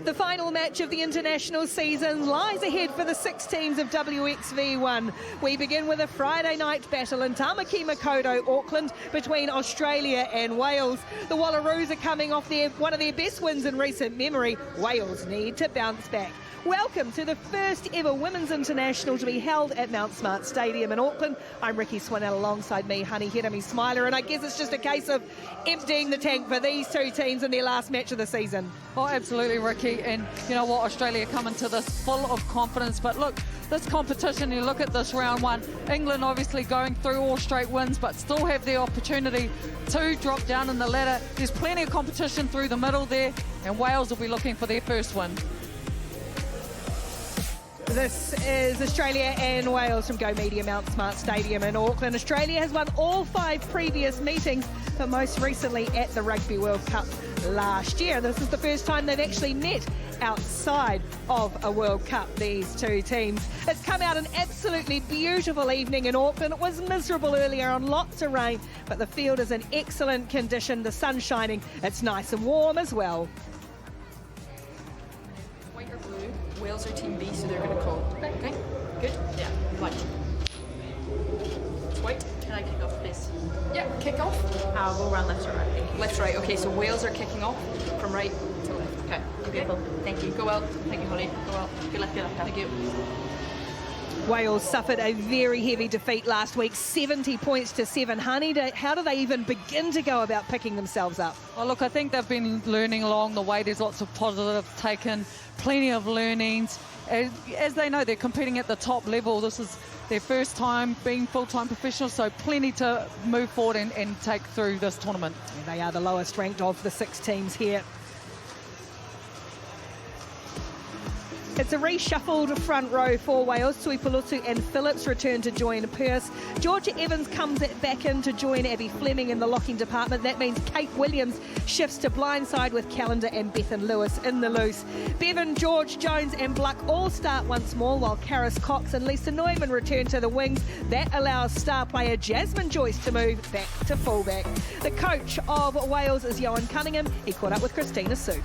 The final match of the international season lies ahead for the 6 teams of WXV1. We begin with a Friday night battle in Tamaki Makaurau, Auckland, between Australia and Wales. The Wallaroos are coming off one of their best wins in recent memory. Wales need to bounce back. Welcome to the first ever Women's International to be held at Mount Smart Stadium in Auckland. I'm Ricky Swinnell, alongside me, Honey Hirami Smiler, and I guess it's just a case of emptying the tank for these two teams in their last match of the season. Oh, absolutely, Ricky. And you know what, Australia come into this full of confidence. But look, this competition, you look at this round one, England obviously going through all straight wins, but still have the opportunity to drop down in the ladder. There's plenty of competition through the middle there, and Wales will be looking for their first win. This is Australia and Wales from Go Media Mount Smart Stadium in Auckland. Australia has won all 5 previous meetings, but most recently at the Rugby World Cup last year. This is the first time they've actually met outside of a World Cup, these two teams. It's come out an absolutely beautiful evening in Auckland. It was miserable earlier on, lots of rain, but the field is in excellent condition. The sun's shining. It's nice and warm as well. Wales are Team B, so they're going to call. Okay, good. Yeah, white. It's white. Can I kick off, please? Yeah, kick off. We'll run left or right. Left, right. Okay, so Wales are kicking off from right to left. Okay, beautiful. Thank you. Go well. Thank you, Holly. Go well. Good luck, good luck. Thank you. Wales suffered a very heavy defeat last week, 70 points to 7. Honey, how do they even begin to go about picking themselves up? Well, look, I think they've been learning along the way. There's lots of positive taken, plenty of learnings. As they know, they're competing at the top level. This is their first time being full-time professionals, so plenty to move forward and take through this tournament. And they are the lowest ranked of the 6 teams here. It's a reshuffled front row for Wales. Tuipulotu and Phillips return to join Pearce. Georgia Evans comes back in to join Abby Fleming in the locking department. That means Kate Williams shifts to blindside with Callender and Bethan Lewis in the loose. Bevan, George, Jones and Bluck all start once more, while Karis Cox and Lisa Neumann return to the wings. That allows star player Jasmine Joyce to move back to fullback. The coach of Wales is Johan Cunningham. He caught up with Christina Sue.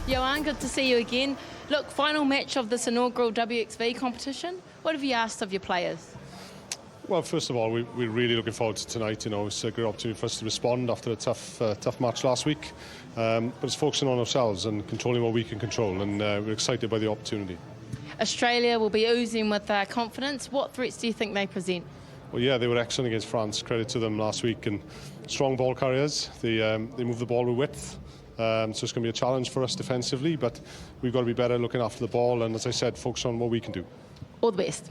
Johan, good to see you again. Look, final match of this inaugural WXV competition. What have you asked of your players? Well, first of all, we're really looking forward to tonight. You know, it's a great opportunity for us to respond after a tough match last week. But it's focusing on ourselves and controlling what we can control, and we're excited by the opportunity. Australia will be oozing with confidence. What threats do you think they present? Well, yeah, they were excellent against France. Credit to them last week, and strong ball carriers. They move the ball with width. So it's going to be a challenge for us defensively, but we've got to be better looking after the ball, and as I said, focus on what we can do. All the best.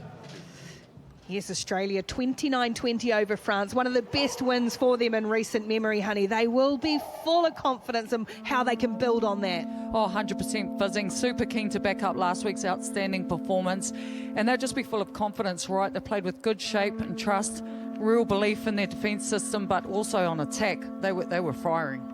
Yes, Australia 29-20 over France. One of the best wins for them in recent memory, Honey. They will be full of confidence in how they can build on that. Oh, 100% fizzing. Super keen to back up last week's outstanding performance. And they'll just be full of confidence, right? They played with good shape and trust, real belief in their defence system, but also on attack. They were firing.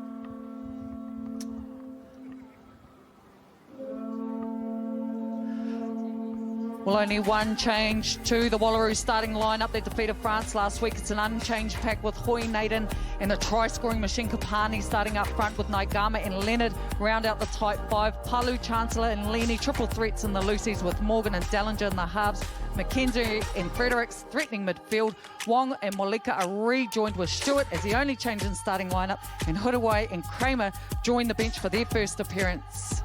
Well, only one change to the Wallaroos starting lineup. They defeated France last week. It's an unchanged pack with Hoy Naden and the try-scoring machine Kapani starting up front with Naigama and Leonard. Round out the tight 5. Palu, Chancellor and Lenny. Triple threats in the loosies with Morgan and Dallinger in the halves. McKenzie and Fredericks threatening midfield. Wong and Molika are rejoined with Stewart as the only change in starting lineup. And Hudaway and Kramer join the bench for their first appearance.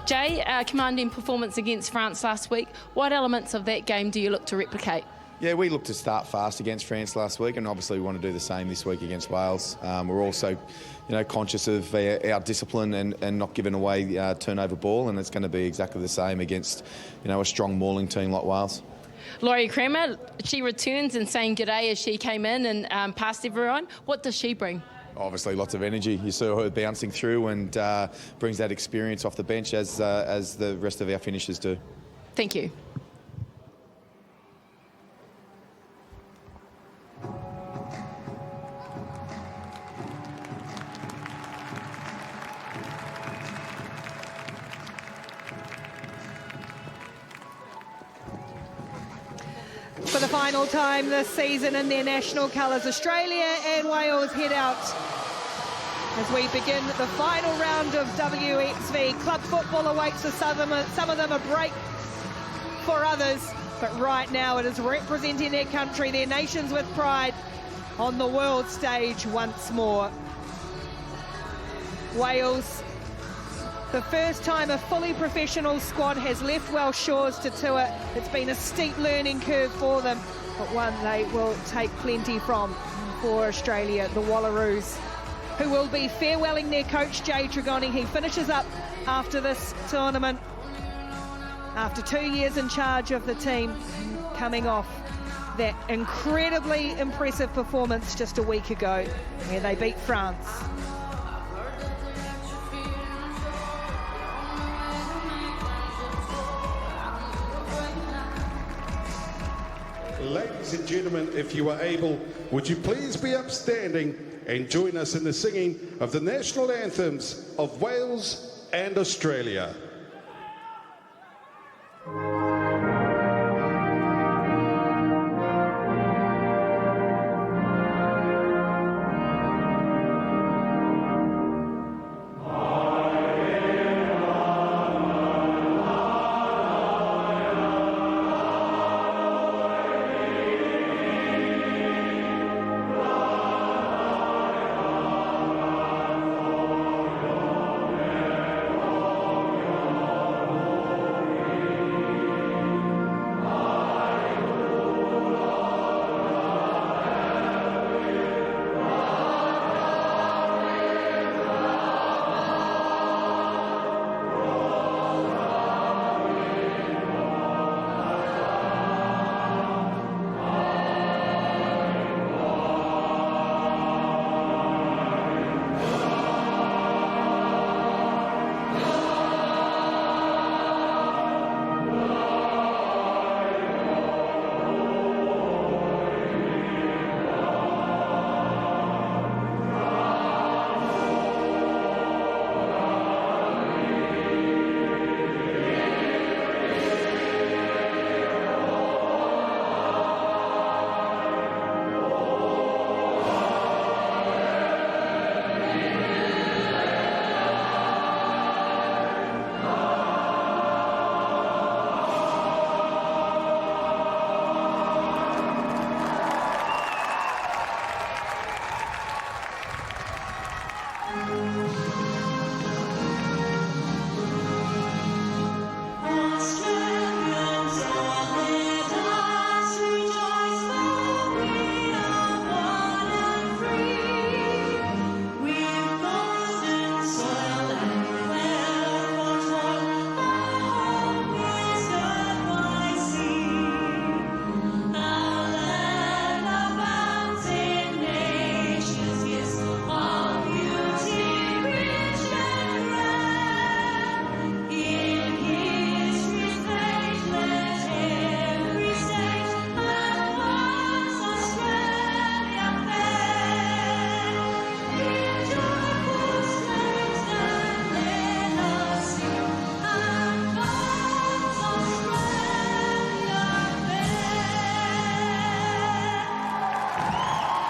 Jay, commanding performance against France last week. What elements of that game do you look to replicate? Yeah, we looked to start fast against France last week, and obviously we want to do the same this week against Wales. We're also, conscious of our discipline and not giving away turnover ball, and it's going to be exactly the same against, a strong mauling team like Wales. Laurie Kramer, she returns and saying g'day as she came in and passed everyone. What does she bring? Obviously, lots of energy. You saw her bouncing through and brings that experience off the bench as the rest of our finishers do. Thank you. For the final time this season in their national colours, Australia and Wales head out As we begin the final round of WXV, club football awaits for some of them a break, for others. But right now it is representing their country, their nations with pride on the world stage once more. Wales, the first time a fully professional squad has left Welsh shores to tour. It's been a steep learning curve for them, but one they will take plenty from. For Australia, the Wallaroos, who will be farewelling their coach, Jay Trigoni. He finishes up after this tournament, after 2 years in charge of the team, coming off that incredibly impressive performance just a week ago, where they beat France. Ladies and gentlemen, if you are able, would you please be upstanding and join us in the singing of the national anthems of Wales and Australia.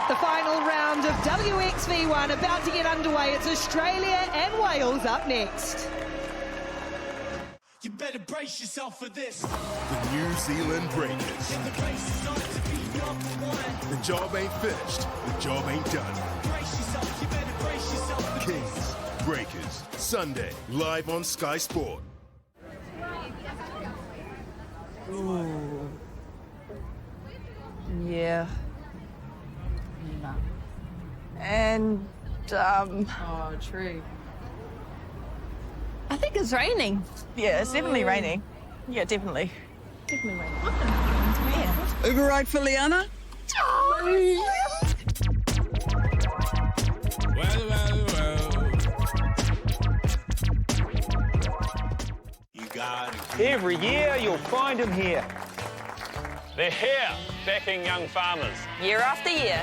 The final round of WXV1 about to get underway. It's Australia and Wales up next. You better brace yourself for this. The New Zealand Breakers. The job ain't finished. The job ain't done. Brace yourself. You better brace yourself for Kings Breakers, Sunday, live on Sky Sport. Ooh. Yeah. No. And, Oh, true. I think it's raining. Yeah, it's definitely raining. Yeah, definitely. Definitely raining. Yeah. Uber ride for Liana? Well. You got it. Every year you'll find them here. They're here, backing young farmers. Year after year.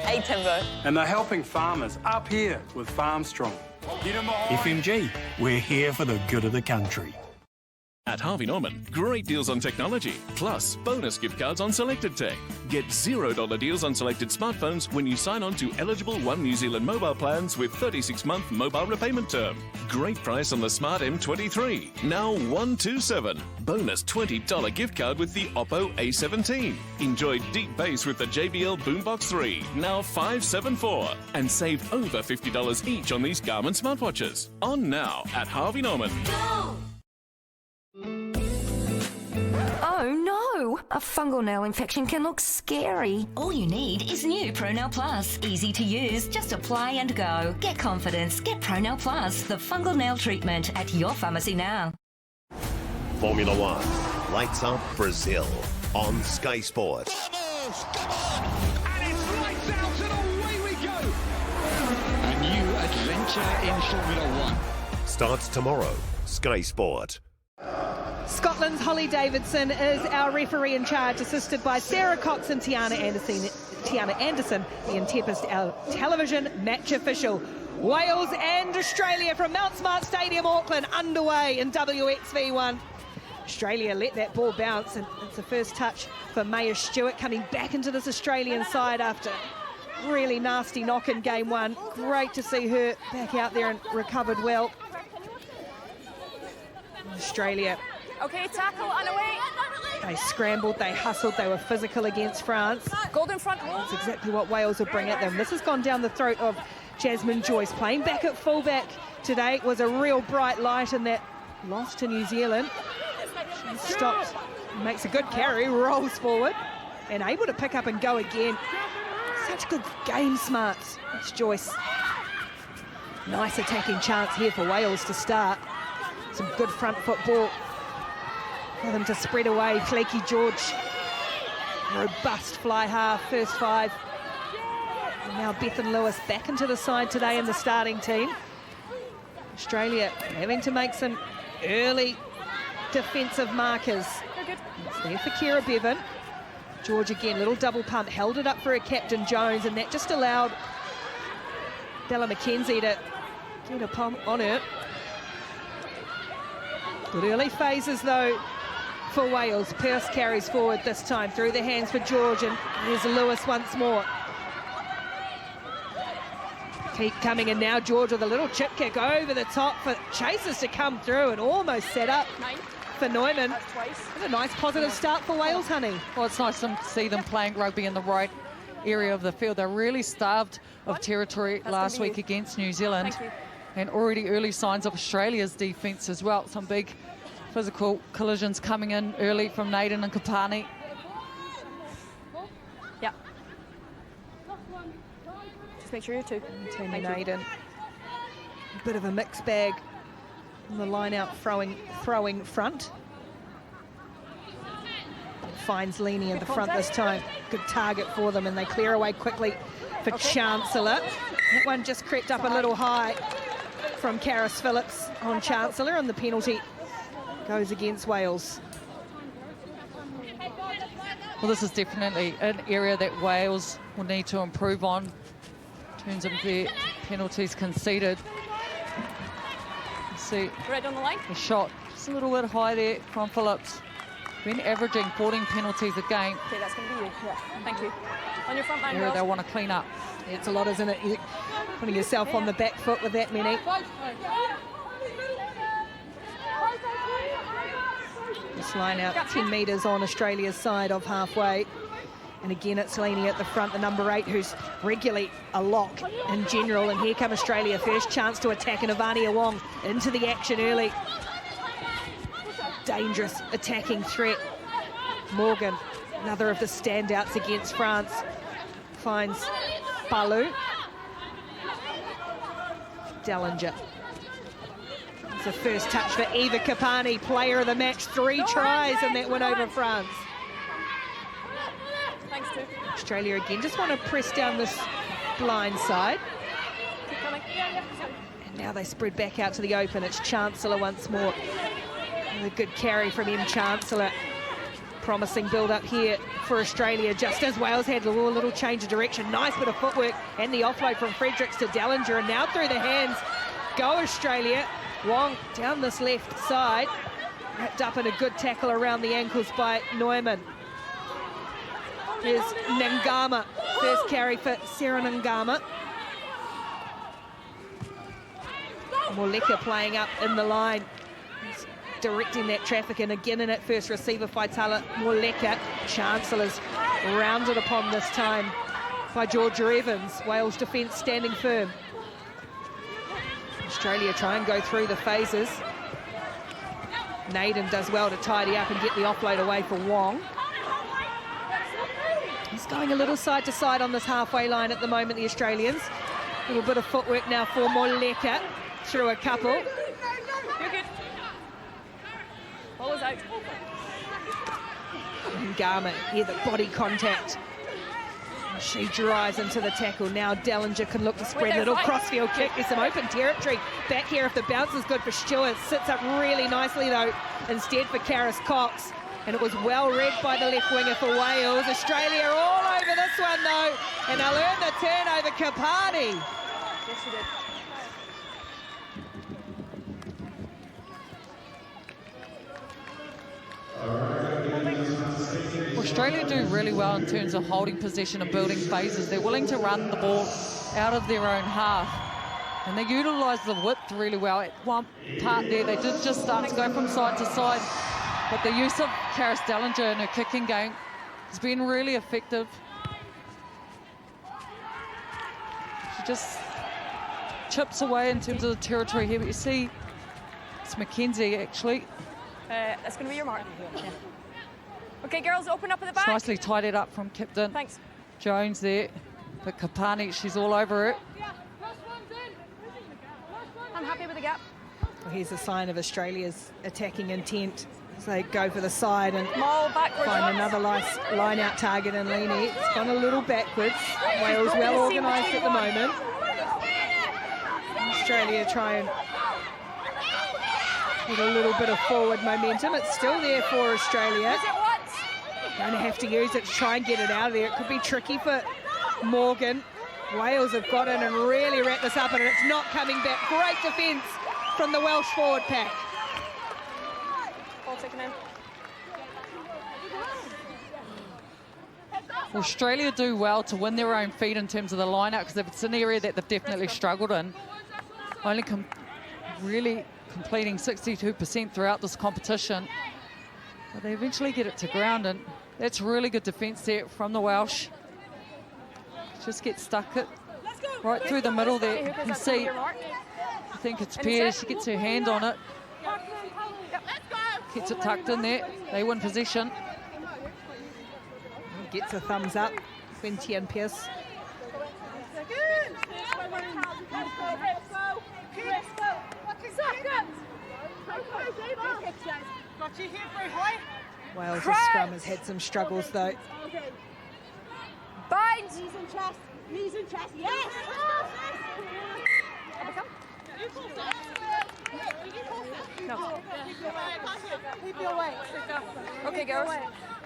Hey, Timbo. And they're helping farmers up here with Farm Strong. Get 'em all. FMG, we're here for the good of the country. At Harvey Norman, great deals on technology, plus bonus gift cards on selected tech. Get $0 deals on selected smartphones when you sign on to eligible One New Zealand mobile plans with 36-month mobile repayment term. Great price on the Smart M23, now $127. Bonus $20 gift card with the Oppo A17. Enjoy deep bass with the JBL Boombox 3, now $574. And save over $50 each on these Garmin smartwatches. On now at Harvey Norman. Oh no! A fungal nail infection can look scary. All you need is new ProNail Plus. Easy to use, just apply and go. Get confidence, get ProNail Plus, the fungal nail treatment at your pharmacy now. Formula One, lights up Brazil on Sky Sport. Vamos, come on! And it's lights out and away we go! A new adventure in Formula One. Starts tomorrow, Sky Sport. Scotland's Holly Davidson is our referee in charge, assisted by Sarah Cox and Tiana Anderson, Ian Tempest, our television match official. Wales and Australia from Mount Smart Stadium, Auckland, underway in WXV1. Australia let that ball bounce, and it's the first touch for Maya Stewart coming back into this Australian side after really nasty knock in game one. Great to see her back out there and recovered well. Australia. Okay, tackle and away. They scrambled, they hustled, they were physical against France. Golden front. That's exactly what Wales would bring at them. This has gone down the throat of Jasmine Joyce. Playing back at fullback today was a real bright light in that loss to New Zealand. She stops, makes a good carry, rolls forward, and able to pick up and go again. Such good game smarts. It's Joyce. Nice attacking chance here for Wales to start. Some good front foot ball for them to spread away. Flaky George, robust fly half, first five. And now Bethan Lewis back into the side today in the starting team. Australia having to make some early defensive markers. It's there for Kira Bevan. George again, little double pump, held it up for her captain Jones, and that just allowed Bella McKenzie to get a pump on her. Good early phases though for Wales. Pearce carries forward this time through the hands for George, and there's Lewis once more. Keep coming, and now George with a little chip kick over the top for Chasers to come through and almost set up for Neumann. What a nice positive start for Wales, honey. Well, it's nice to see them playing rugby in the right area of the field. They're really starved of territory last week against New Zealand. And already early signs of Australia's defence as well. Some big physical collisions coming in early from Naden and Kapani. Yeah. Just make sure you're two. Tammy Naden. A bit of a mixed bag on the line out throwing front. Finds Leaney in the front this time. Good target for them, and they clear away quickly for Chancellor. That one just crept up a little high from Karis Phillips on Chancellor, and the penalty goes against Wales. Well, this is definitely an area that Wales will need to improve on in terms of their penalties conceded. See, Red on the line. The shot just a little bit high there from Phillips. Been averaging 14 penalties a game. Okay, that's going to be you. Yeah, thank you. On your front line, Area they want to clean up. It's a lot, isn't it? You're putting yourself on the back foot with that many. This line out 10 metres on Australia's side of halfway. And again, it's Leaney at the front, the number 8, who's regularly a lock in general. And here come Australia, first chance to attack, and Ivania Wong into the action early. Dangerous attacking threat. Morgan, another of the standouts against France, finds Balu. Dellinger. It's the first touch for Eva Kapani, player of the match, 3 tries in that win over France. Thanks, Drew. Australia again just want to press down this blind side. Keep coming. Yeah. And now they spread back out to the open. It's Chancellor once more. And a good carry from M. Chancellor. Promising build-up here for Australia, just as Wales had a little change of direction. Nice bit of footwork, and the offload from Fredericks to Dellinger, and now through the hands go Australia. Wong down this left side. Wrapped up in a good tackle around the ankles by Neumann. There's Ngama, first carry for Sarah Ngama. Moleka playing up in the line, he's directing that traffic, and again in at first receiver, Faitala Moleka. Chancellor's rounded upon this time by Georgia Evans. Wales defence standing firm. Australia try and go through the phases. Naden does well to tidy up and get the offload away for Wong. He's going a little side to side on this halfway line at the moment, the Australians. A little bit of footwork now for Moleka through a couple. You're good. Ball is out. Ngama, here the body contact. She drives into the tackle. Now Dellinger can look to spread a little crossfield kick. There's some open territory back here if the bounce is good for Stewart. Sits up really nicely though, instead for Karis Cox. And it was well read by the left winger for Wales. Australia all over this one though. And they'll earn the turnover, Kapani. Yes, she did. Australia do really well in terms of holding possession and building phases. They're willing to run the ball out of their own half. And they utilise the width really well. At one part there, they did just start to go from side to side. But the use of Karis Dellinger in her kicking game has been really effective. She just chips away in terms of the territory here. But you see, it's Mackenzie actually. That's going to be your mark. Yeah. Okay, girls, open up at the back. It's nicely tidied up from Captain Jones there. But Kapani, she's all over it. I'm happy with the gap. Well, here's a sign of Australia's attacking intent. So they go for the side and find another line-out target in Leaney. It's gone a little backwards. Wales well organised at the moment. Australia try and get a little bit of forward momentum. It's still there for Australia. Going to have to use it to try and get it out of there. It could be tricky for Morgan. Wales have got in and really wrapped this up, and it's not coming back. Great defence from the Welsh forward pack. Ball taken in. Australia do well to win their own feet in terms of the line-out, because it's an area that they've definitely struggled in. Only really completing 62% throughout this competition. But they eventually get it to ground, and that's really good defence there from the Welsh. Just get stuck it right through the middle there. You can see, I think it's Pears. She gets her hand on it. Gets it tucked in there. They win possession. Gets a thumbs up, Quintian Pearce. Wales' scrum has had some struggles though. Bind! Knees and chest, knees and chest, yes! No. Keep your weight. Okay, girls,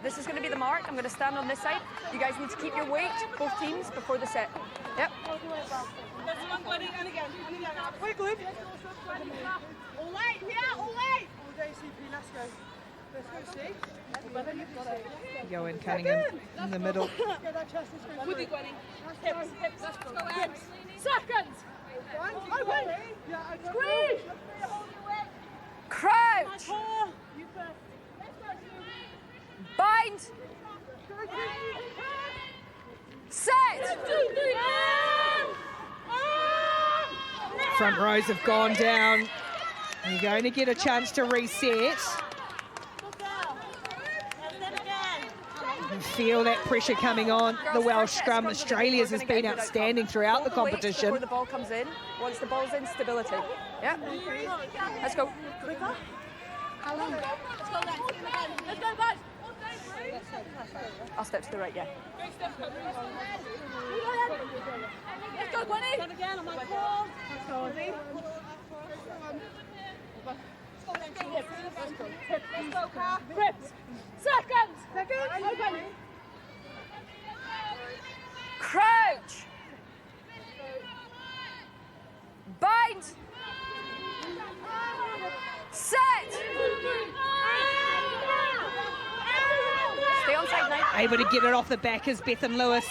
this is going to be the mark. I'm going to stand on this side. You guys need to keep your weight, both teams, before the set. Yep. We're good. All right, yeah, all right. All day, CP, let's go. Let's go, see. Yoan Cunningham in the middle. With it, Gwenny. Hips, hips, hips. Seconds. Squeeze. Crouch. Bind. Set. Front rows have gone down. You're going to get a chance to reset. You feel that pressure coming on the Welsh scrum. Australia's has been outstanding throughout the competition. Before the ball comes in, once the ball's in, stability. Yeah. Let's go. How long? Let's go guys. Let's go guys. I'll step to the right, yeah. Let's go, Gwenny. Stand again on my core. Let's go, Ozzy. Let's go, Car. Grips. Seconds. Seconds. Open. Crouch. Bind. Set. able to get it off the back as Bethan Lewis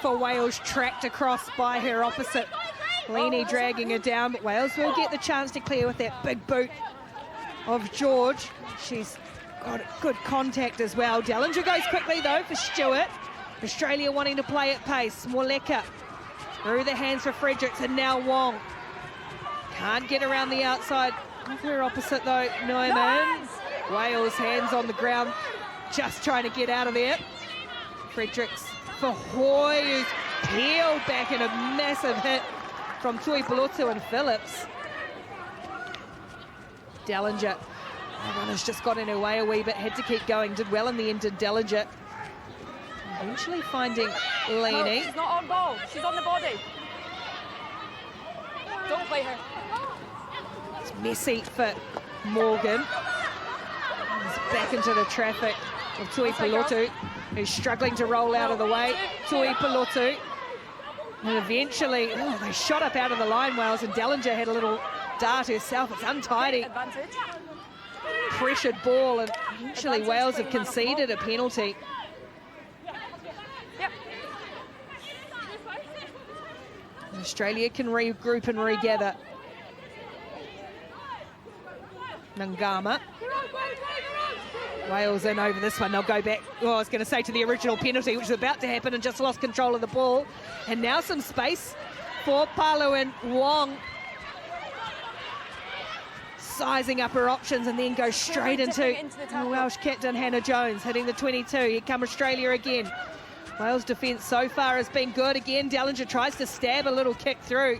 for Wales, tracked across by her opposite. Leaney dragging her down, but Wales will get the chance to clear with that big boot of George. She's got good contact as well. Dellinger goes quickly though for Stewart. Australia wanting to play at pace. Morleka through the hands for Fredericks, and now Wong. Can't get around the outside of her opposite though, Neumann. Wales hands on the ground, just trying to get out of there. Fredericks for Hoy, who's peeled back in a massive hit from Tuipulotu and Phillips. Dellinger, the runner's just got in her way a wee bit, had to keep going, did well in the end, did Dellinger. Eventually finding Leaney. No, she's not on ball, she's on the body. Don't play her. It's messy for Morgan. He's back into the traffic of Tuipulotu, who's struggling to roll out of the way. Tuipulotu. And eventually, they shot up out of the line, Wales, and Dellinger had a little dart herself. It's untidy. Pressured ball, and eventually Wales have conceded a penalty. Yep. Australia can regroup and regather. Ngama. Wales in over this one. They'll go back, I was going to say, to the original penalty, which was about to happen, and just lost control of the ball. And now some space for Palu and Wong. Sizing up her options and then goes straight into the Welsh captain, Hannah Jones, hitting the 22. Here come Australia again. Wales' defence so far has been good. Again, Dellinger tries to stab a little kick through.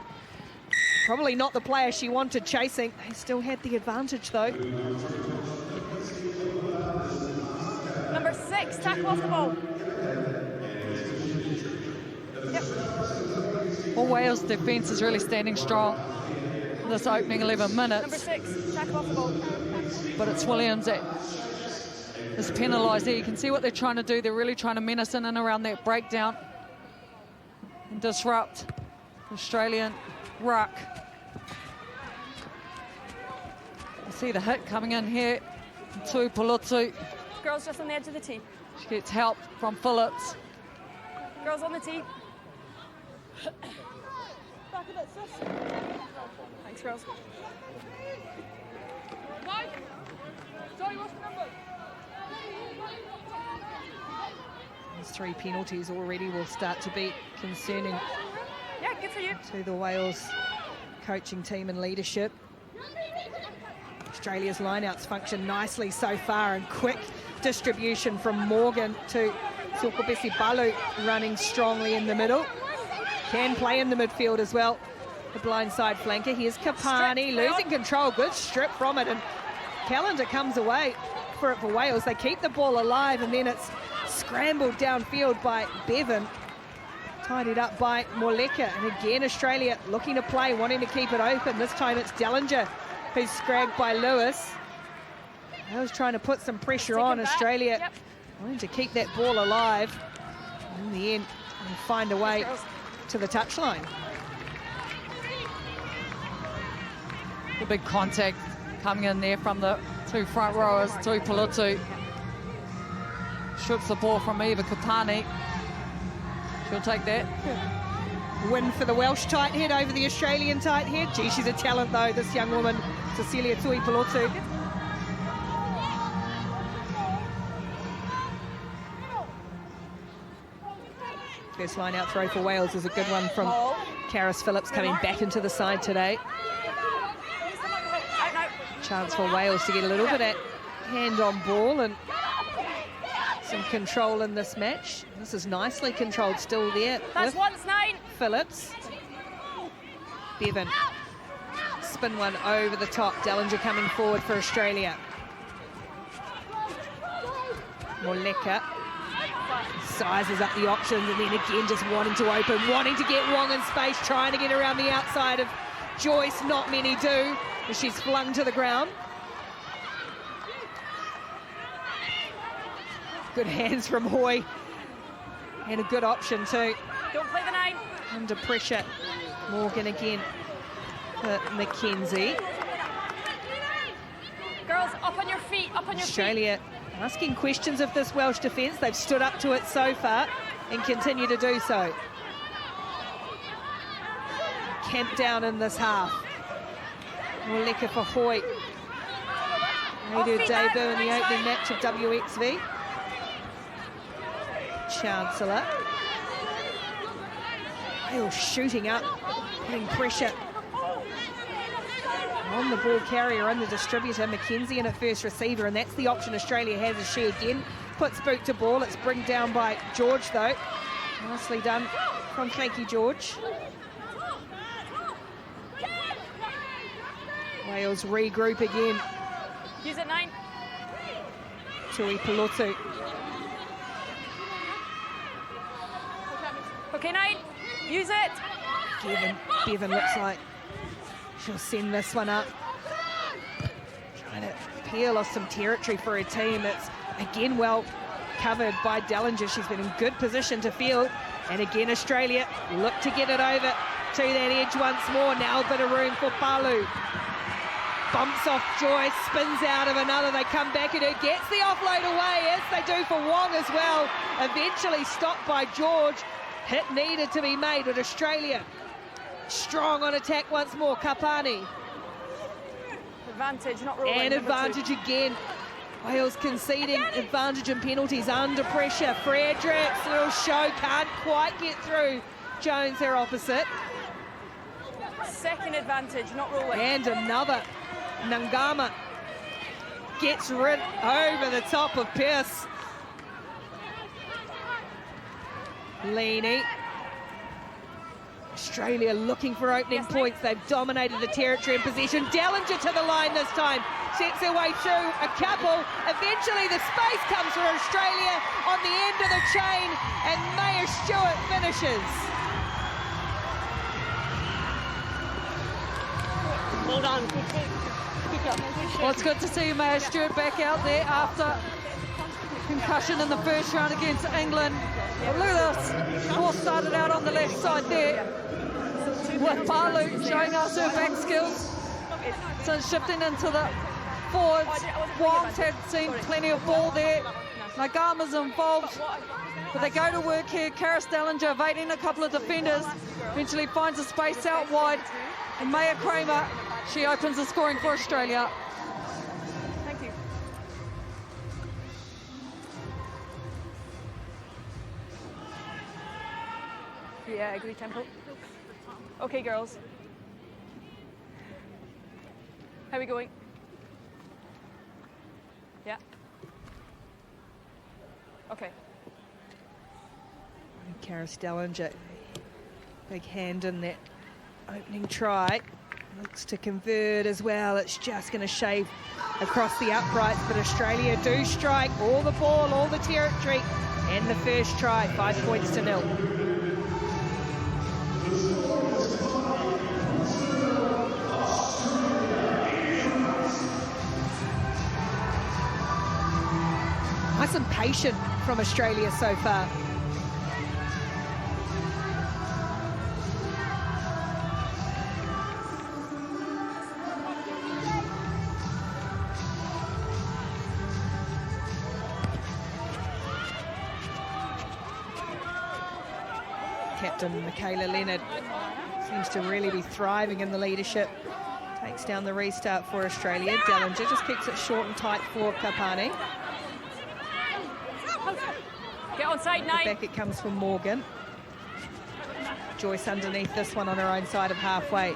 Probably not the player she wanted chasing. They still had the advantage, though. Number 6, tackle off the ball. Yep. Well, Wales' defence is really standing strong this opening 11 minutes. Number 6, tackle off the ball. But it's Williams that is penalised there. You can see what they're trying to do. They're really trying to menace in and around that breakdown and disrupt Australian ruck. You see the hit coming in here. Tuipulotu. Girls just on the edge of the tee. She gets help from Phillips. Girls on the tee. Back a bit, sis. Thanks, girls. Sorry, what's the number? These 3 penalties already will start to be concerning. Yeah, good for you. To the Wales coaching team and leadership. Australia's lineouts function nicely so far, and quick distribution from Morgan to Sokobesi Balu, running strongly in the middle. Can play in the midfield as well. The blindside flanker. Here's Kapani losing control. Good strip from it, and Callender comes away for Wales. They keep the ball alive, and then it's scrambled downfield by Bevan. Tidied up by Morleka, and again Australia looking to play, wanting to keep it open. This time it's Dellinger who's scragged by Lewis. Wales trying to put some pressure on Australia, wanting to keep that ball alive. In the end, and find a way to the touchline. The big contact coming in there from the 2 front rowers. Tuipulotu shoots the ball from Eva Kapani. She'll take that. Win for the Welsh tight head over the Australian tight head. Gee, she's a talent though, this young woman, Cecilia Tuipulotu. First line out throw for Wales is a good one from Karis Phillips, coming back into the side today. Chance for Wales to get a little bit of hand on ball and some control in this match. This is nicely controlled still there. That's once 9. Phillips. Bevan. Spin one over the top. Dellinger coming forward for Australia. Morleka sizes up the options, and then again just wanting to open, wanting to get Wong in space, trying to get around the outside of Joyce. Not many do, as she's flung to the ground. Good hands from Hoy, and a good option too. Don't play the 9. Under pressure. Morgan again for Mackenzie. Girls, up on your feet, up on your Australia asking questions of this Welsh defence. They've stood up to it so far and continue to do so. Camped down in this half. More lekker for Hoy. Made her debut in the opening match of WXV. Chancellor. Wales shooting up, putting pressure on the ball carrier and the distributor. Mackenzie in at first receiver, and that's the option Australia has as she again puts boot to ball. It's bring down by George though. Nicely done from Flanky George. Wales regroup again. Use it, 9. Tui Pelotu. Okay, 9. Use it. Bevan looks like she'll send this one up. Trying to peel off some territory for her team. It's again well covered by Dellinger. She's been in good position to field. And again, Australia look to get it over to that edge once more. Now a bit of room for Palu. Bumps off Joyce, spins out of another. They come back at her, gets the offload away, as they do for Wong as well. Eventually stopped by George. Hit needed to be made, but Australia strong on attack once more. Kapani. Advantage, not rolling. And advantage again. Wales conceding advantage and penalties under pressure. Fredericks, little show, can't quite get through. Jones, their opposite. Second advantage, not rolling. And another. Nangama gets rid over the top of Pearce. Leaney. Australia looking for opening points. They've dominated the territory and possession. Dellinger to the line this time. Sets her way through a couple. Eventually the space comes for Australia on the end of the chain, and Maya Stewart finishes. Hold on. Well, it's good to see Maya Stewart back out there after concussion in the first round against England. But look at this. Ball started out on the left side there with Palu showing us her back skills. So shifting into the forwards. Wong's had seen plenty of ball there. Nagama's involved. But they go to work here. Karis Dellinger evading a couple of defenders. Eventually finds a space out wide. And Maya Kramer, she opens the scoring for Australia. Thank you. Yeah, agree tempo. Okay, girls. How are we going? Yeah. Okay. Karis Dellinger, big hand in that opening try. Looks to convert as well. It's just going to shave across the uprights, but Australia do strike all the ball, all the territory, and the first try, 5 points to 0. Nice and patient from Australia so far. Captain Michaela Leonard seems to really be thriving in the leadership. Takes down the restart for Australia. Dellinger just keeps it short and tight for Kapani. Get on side, 9. Back it comes from Morgan. Joyce underneath this one on her own side of halfway.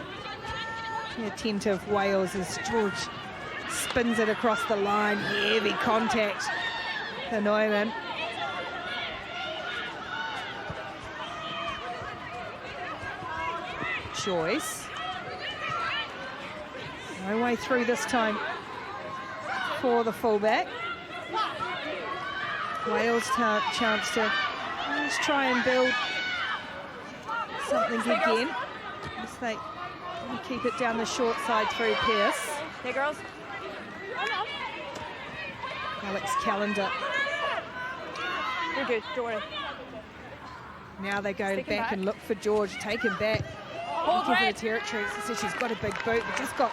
The attentive Wales as George spins it across the line. Heavy contact for Neumann. Joyce. No way through this time for the fullback. Wales chance to just try and build something again. As they keep it down the short side through Pearce. Okay, girls. Alex Callender. You're good, don't worry. Now they go back and look for George, take him back. Looking for the territory. So she's got a big boot, but just got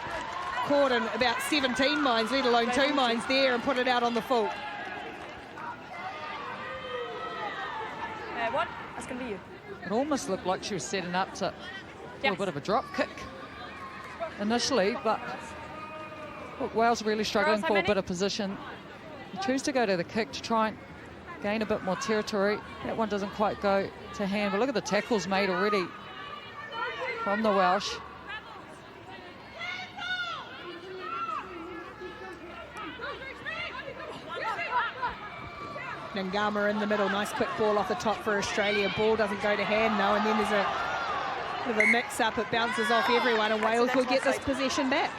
caught in about 17 mines, let alone 2 mines there, and put it out on the full. It almost looked like she was setting up to do a bit of a drop kick initially, but look, Wales really struggling for a bit of position. They choose to go to the kick to try and gain a bit more territory. That one doesn't quite go to hand, but look at the tackles made already from the Welsh. Ngama in the middle, nice quick ball off the top for Australia. Ball doesn't go to hand, no, and then there's a bit of a mix-up. It bounces off everyone, and Wales will get this possession back.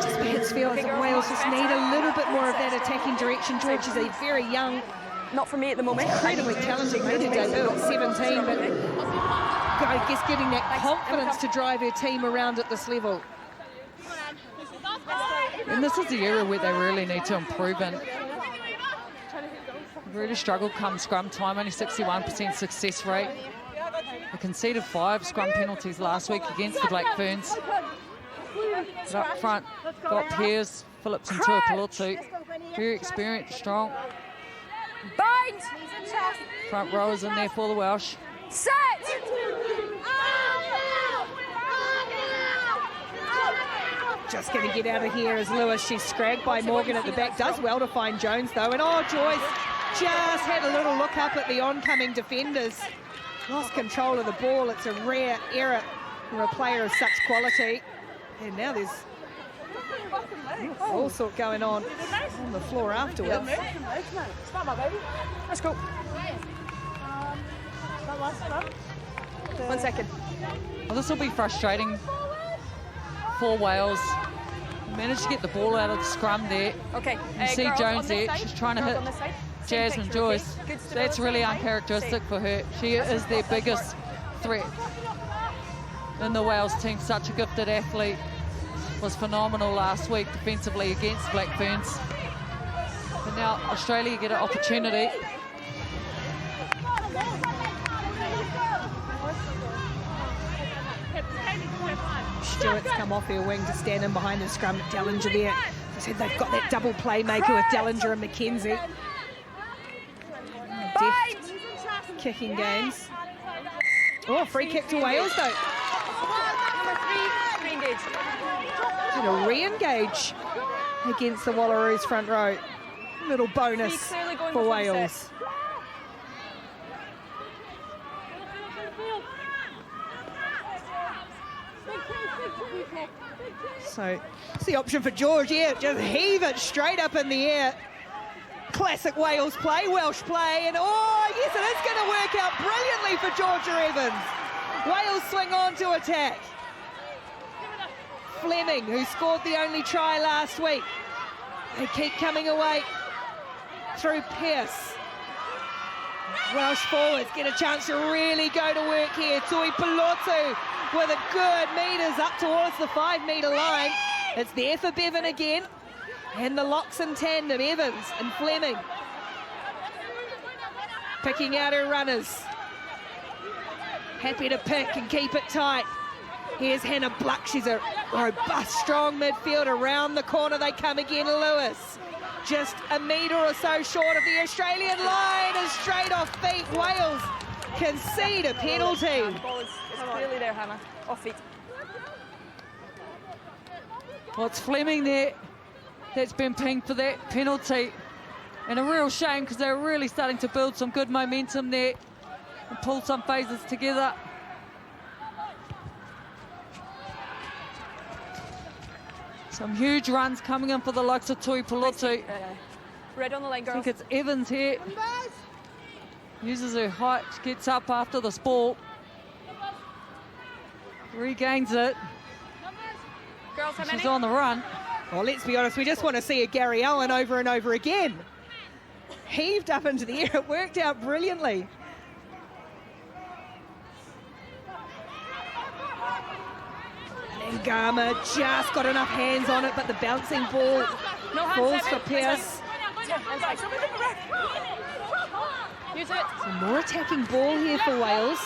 Just perhaps feels that Wales just need a little bit more of that attacking direction. George is a very young, not for me at the moment, incredibly talented, made her debut at 17, but I guess getting that confidence to drive her team around at this level. And this is the area where they really need to improve in. Really struggled come scrum time, only 61% success rate. They conceded 5 scrum penalties last week against the Black Ferns. But up front, got Pearce, Phillips and Tuipulotu. Very experienced, strong. Bind! Front rowers in there for the Welsh. Set! Just going to get out of here as Lewis. She's scragged by Morgan at the back. Does well to find Jones, though. And, oh, Joyce just had a little look up at the oncoming defenders. Lost control of the ball. It's a rare error for a player of such quality. And now there's all sort going on the floor afterwards. Let's go. 1 second. Well, this will be frustrating for Wales. Managed to get the ball out of the scrum there. Okay. You see Jones there. She's trying to hit Jasmine Joyce. That's really uncharacteristic for her. She is their biggest threat in the Wales team. Such a gifted athlete. Was phenomenal last week defensively against Black Ferns. But now Australia get an opportunity. Stewart's come off her wing to stand in behind the scrum at Dellinger there. I said they've got that double playmaker with Dellinger and McKenzie. Deft kicking games. Oh, free kick to Wales though. Did a re-engage against the Wallaroos front row. Little bonus for Wales. So it's the option for George. Yeah, just heave it straight up in the air. Classic Wales play, Welsh play, and oh yes, it is going to work out brilliantly for Georgia Evans. Wales swing on to attack. Fleming, who scored the only try last week. They keep coming away through Pearce. Welsh forwards get a chance to really go to work here. Tuipulotu with a good meters up towards the 5 metre line. It's there for Bevan again. And the locks in tandem, Evans and Fleming. Picking out her runners. Happy to pick and keep it tight. Here's Hannah Bluck. She's a robust, strong midfielder. Around the corner they come again. Lewis, just a metre or so short of the Australian line, and straight off feet. Wales concede a penalty. Ball is clearly there, Hannah. Off feet. Well, it's Fleming there that's been pinged for that penalty. And a real shame because they're really starting to build some good momentum there and pull some phases together. Some huge runs coming in for the likes of Tuipulotu. Red on the line, girls. I think it's Evans here. Uses her height, gets up after this ball. Regains it. Girls, how many? She's on the run. Well, let's be honest, we just want to see a Gary Allen over and over again. Heaved up into the air, it worked out brilliantly. Ngama just got enough hands on it, but the bouncing ball falls for Pearce. Use it. Some more attacking ball here for Wales.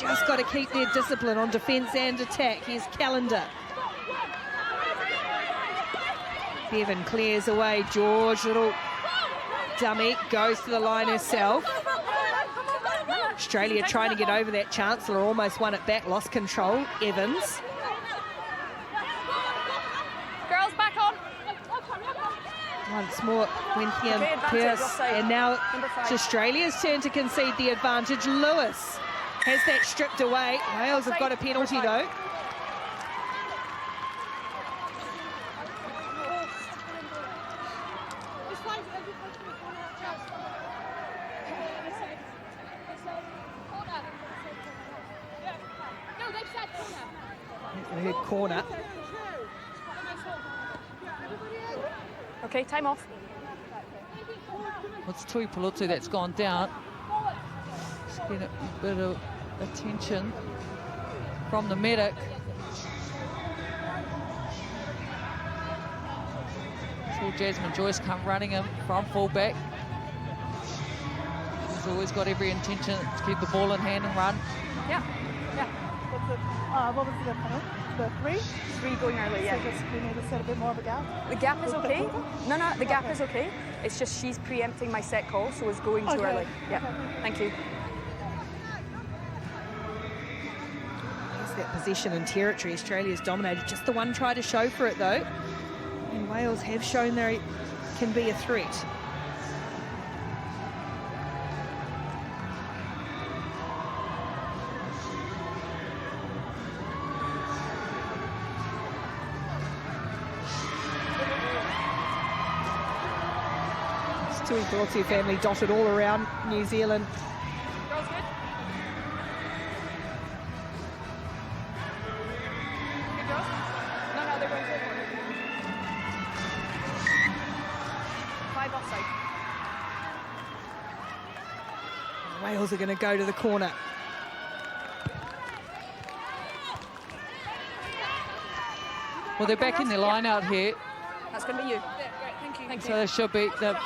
just got to keep their discipline on defence and attack. Here's Calendar. Bevan clears away. George, little dummy, goes to the line herself. Australia trying to get over that. Chancellor almost won it back, lost control. Evans. Girls, back on. Once more, Wenthiam, Pearce, and now it's Australia's turn to concede the advantage. Lewis has that stripped away. Wales have got a penalty though. Corner. Okay, time off. It's Tui Pelotu that's gone down. Just get a bit of attention from the medic. Saw Jasmine Joyce come running him from fullback. She's always got every intention to keep the ball in hand and run. Yeah, yeah. What was the penalty? The three? Three going early, yeah. So just we need to set a bit more of a gap? The gap is okay. No, the gap is okay. It's just she's preempting my set call, so it's going too early. Yeah, thank you. There's that possession and territory. Australia's dominated. Just the one try to show for it, though. And Wales have shown they can be a threat. Tui Pelotu family dotted all around New Zealand. Girls good? Good girls? No, they're going to the corner. 5 offside. Wales are going to go to the corner. Well, they're back in their line out here. That's going to be you. Yeah, great, thank you. Thank So they should be. They've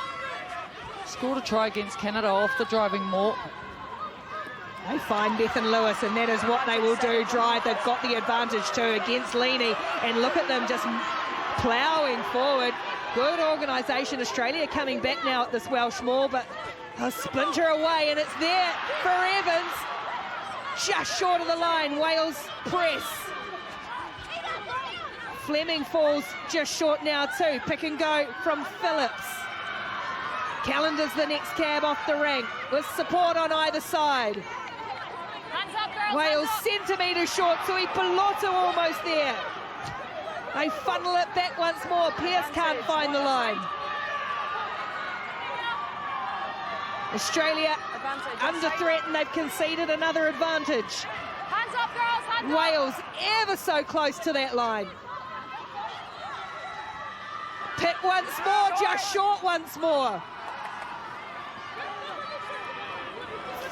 scored a try against Canada off the driving more. They find Bethan Lewis, and that is what they will do. Drive. They've got the advantage too against Leaney. And look at them just ploughing forward. Good organisation. Australia coming back now at this Welsh maul, but a splinter away, and it's there for Evans. Just short of the line. Wales press. Fleming falls just short now too. Pick and go from Phillips. Calendar's the next cab off the rank with support on either side. Hands up, girls, Wales centimetres short, Tui Pelotu almost there. They funnel it back once more. Pearce can't find the line. Australia under threat, and they've conceded another advantage. Hands up, girls, hands up. Wales ever so close to that line. Pitt once more, just short once more.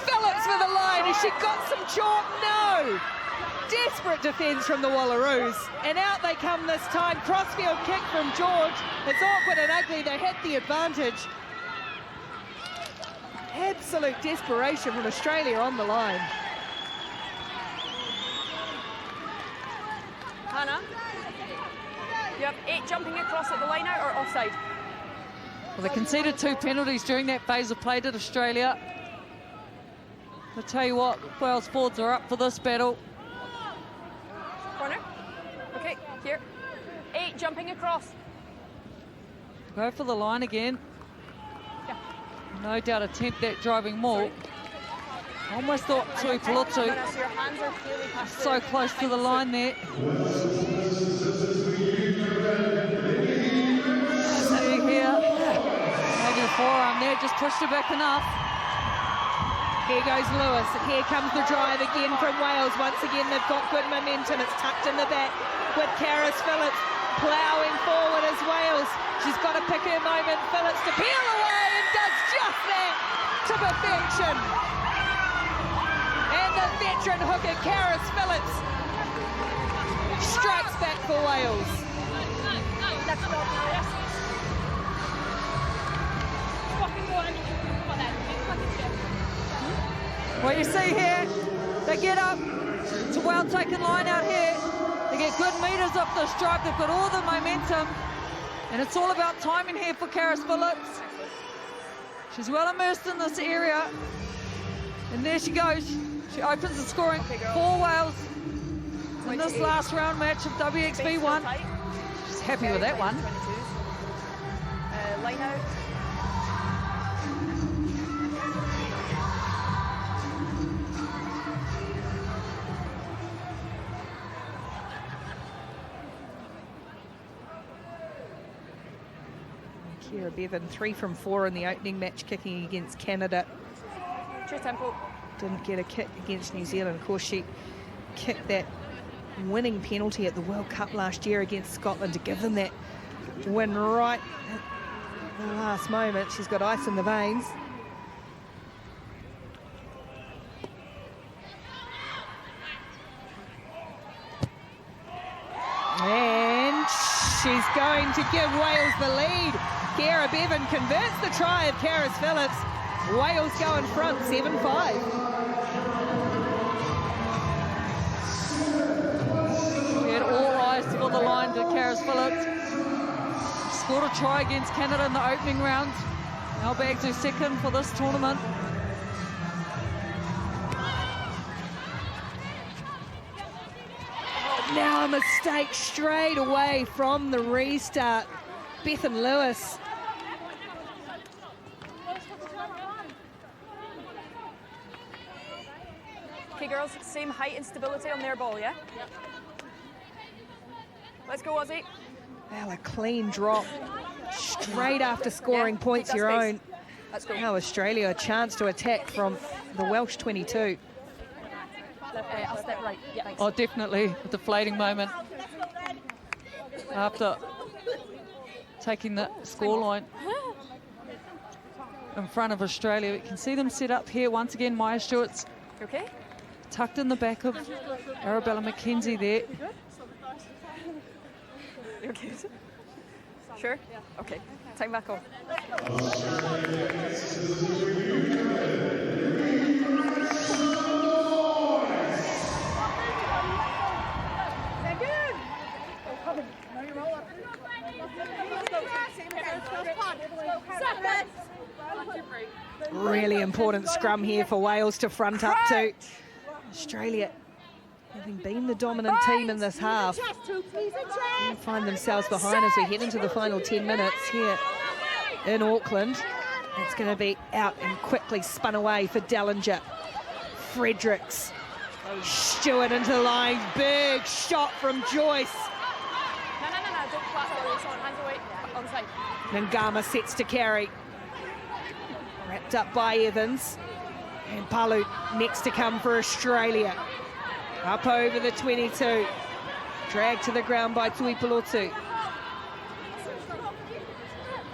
Phillips for the line. Has she got some chalk? No. Desperate defence from the Wallaroos. And out they come this time. Crossfield kick from George. It's awkward and ugly. They had the advantage. Absolute desperation from Australia on the line. Hannah, you have 8 jumping across at the line out or offside? Well, they conceded 2 penalties during that phase of play to Australia. I'll tell you what, Wales forwards are up for this battle. Corner. Okay, here. 8 jumping across. Go for the line again. Yeah. No doubt attempt that driving maul. Almost thought Tui Pelotu So your hands are clearly past so close to the line there. See here, maybe the forearm there, just pushed it back enough. Here goes Lewis. Here comes the drive again from Wales. Once again, they've got good momentum. It's tucked in the back with Karis Phillips ploughing forward as Wales. She's got to pick her moment. Phillips to peel away and does just that to perfection. And the veteran hooker, Karis Phillips, strikes back for Wales. What you see here, They get up. It's a well-taken line out here. They get good meters off the stripe. They've got all the momentum. And it's all about timing here for Karis Phillips. She's well immersed in this area. And there she goes. She opens the scoring for Wales in this last round match of WXV1. She's happy with that one. Line out. Kira Bevan, 3 from 4 in the opening match, kicking against Canada. True tempo. Didn't get a kick against New Zealand. Of course, she kicked that winning penalty at the World Cup last year against Scotland to give them that win right at the last moment. She's got ice in the veins. And she's going to give Wales the lead. Kira Bevan converts the try of Karis Phillips. Wales go in front, 7-5. We had all eyes for the line to Karis Phillips. Scored a try against Canada in the opening round. Now back to second for this tournament. Now a mistake straight away from the restart. Bethan Lewis. Okay, girls, same height and stability on their ball, yeah? Let's go, Aussie. Well, a clean drop straight after scoring points your own. Let's go. Now Australia a chance to attack from the Welsh 22. I'll step right. Yeah, thanks. Oh, definitely a deflating moment after taking the scoreline in front of Australia. We can see them set up here once again. Maya Stewart's okay, tucked in the back of Arabella McKenzie there. You okay? Sure? Yeah. Okay, time back on. Really important scrum here for Wales to front up to. Australia, having been the dominant team in this half, will find themselves behind as we head into the final 10 minutes here in Auckland. It's going to be out and quickly spun away for Dellinger. Fredericks. Stewart into the line. Big shot from Joyce. No, don't clap it. Hands away. On side. Ngama sets to carry. Wrapped up by Evans. And Palu next to come for Australia. Up over the 22. Dragged to the ground by Tuipulotu.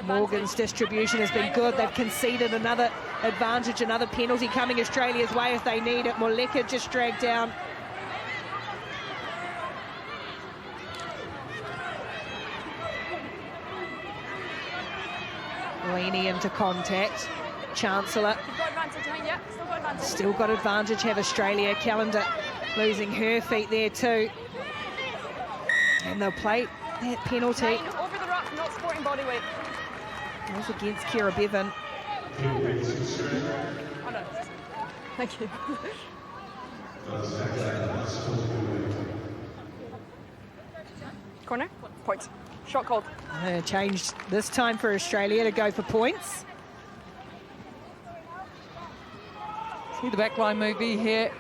Morgan's distribution has been good. They've conceded another advantage, another penalty coming Australia's way if they need it. Moleka just dragged down. Leany into contact. Chancellor. Still got advantage, have Australia. Calendar losing her feet there too. And they'll play that penalty. Over the rock, not sporting body weight. Was against Kira Bevan. Oh no. Thank you. Corner. Points. Shot called. Changed this time for Australia to go for points. See the backline movie here.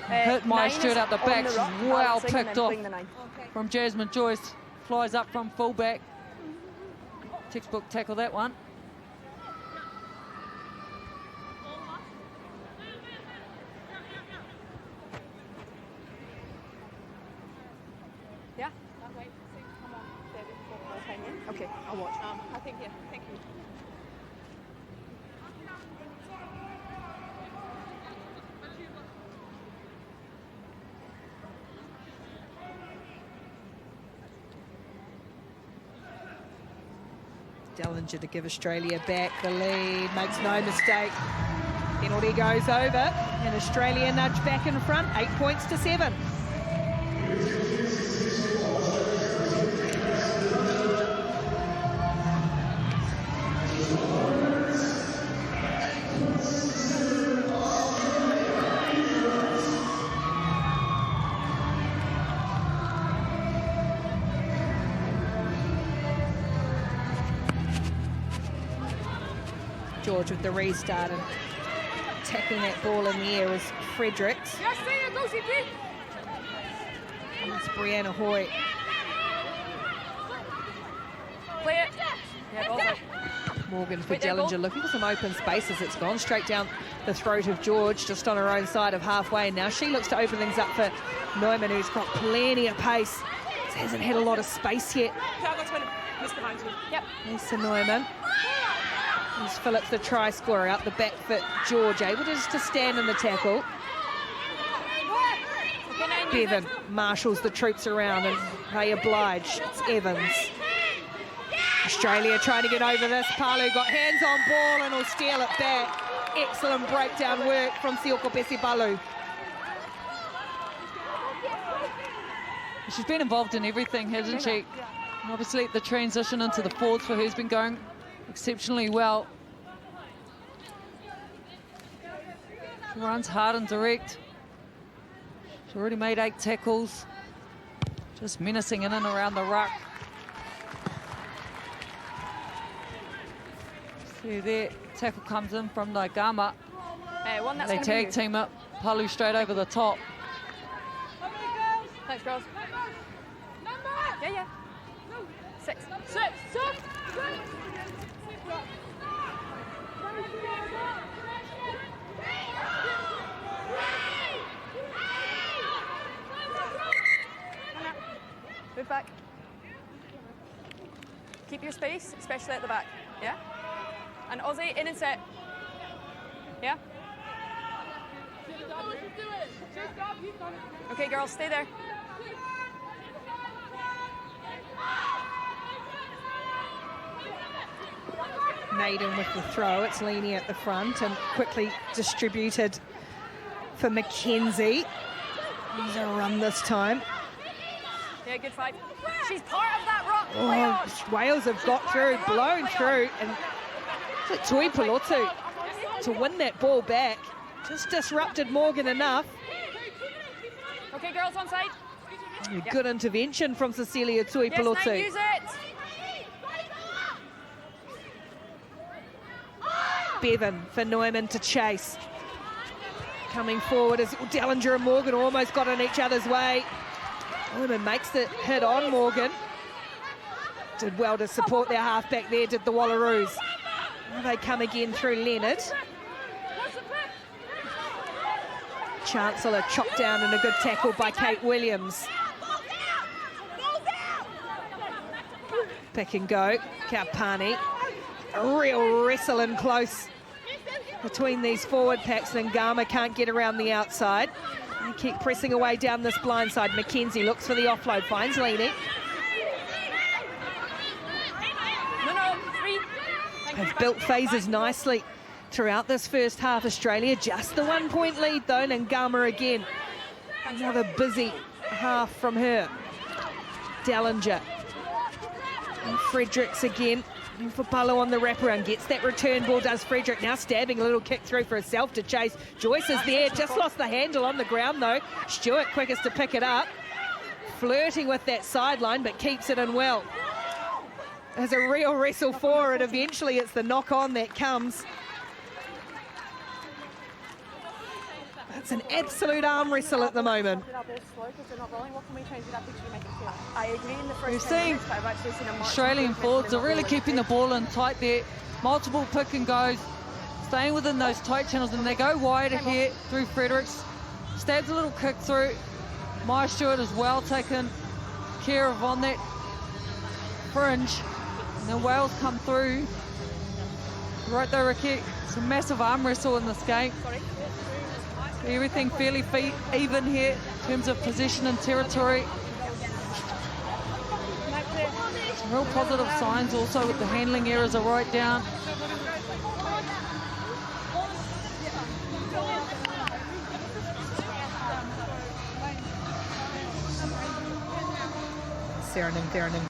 Hit Maya Stewart up the back. Well picked off from Jasmine Joyce. Flies up from fullback. Textbook tackle that one. Yeah? Come on, David. Okay, I'll watch. I think, yeah, thank you. Dellinger to give Australia back the lead, makes no mistake. Penalty goes over, and Australia nudge back in front, 8 points to 7. George with the restart and tackling that ball in the air was Fredericks. And it's Brianna Hoy. Play it. Yeah, Morgan for Dellinger looking for some open spaces. It's gone straight down the throat of George, just on her own side of halfway. Now she looks to open things up for Neumann, who's got plenty of pace. Hasn't had a lot of space yet. Yep. Lisa Neumann. There's Phillips, the try scorer, out the back for George, able to just to stand in the tackle. Bevan marshals the troops around and they oblige. It's Evans. Australia trying to get over this. Palu got hands on ball and will steal it back. Excellent breakdown work from Sioko Pesipalu. She's been involved in everything, hasn't she? And obviously the transition into the forwards for her has been going exceptionally well. She runs hard and direct. She's already made 8 tackles. Just menacing in and around the ruck. See there, tackle comes in from Naigama. They tag team up, Palu straight over the top. Thanks, girls. Yeah, yeah. 6. Move back. Keep your space, especially at the back. Yeah? And Aussie, in and set. Yeah? Okay, girls, stay there. Maiden with the throw. It's Leany at the front and quickly distributed for Mackenzie. He's a run this time. Yeah, good fight. She's part of that rock. Oh, Wales have got through, blown through, and Tui Pelotu to win that ball back. Just disrupted Morgan enough. Okay, girls on side. Good intervention from Cecilia Tui Pelotu. Yes, use it. Bevan for Neumann to chase. Coming forward as Dellinger and Morgan almost got in each other's way. Neumann makes the hit on Morgan. Did well to support their halfback there, did the Wallaroos. Now they come again through Leonard. Chancellor chopped down and a good tackle by Kate Williams. Pick and go, Kaupani. A real wrestle in close between these forward packs, and Ngama can't get around the outside. They keep pressing away down this blind side. Mackenzie looks for the offload, finds Leany. Have built phases nicely throughout this first half. Australia just the 1 point lead though, and Ngama again. Another busy half from her. Dellinger. And Fredericks again. And for Palu on the wraparound, gets that return ball, does Frederick. Now stabbing a little kick through for herself to chase. Joyce is there, just lost the handle on the ground though. Stewart quickest to pick it up. Flirting with that sideline, but keeps it in well. There's a real wrestle for it. Eventually it's the knock on that comes. It's an absolute arm wrestle at the moment. I agree in the first. We've seen Australian forwards are really keeping the ball in tight there. Multiple pick and goes, staying within those tight channels, and they go wide here through Fredericks. Stabs a little kick through. Maya Stewart is well taken care of on that fringe. And then Wales come through. Right there, Ricky. It's a massive arm wrestle in this game. Everything fairly even here in terms of position and territory. Some real positive signs also with the handling errors are right down. Theraning.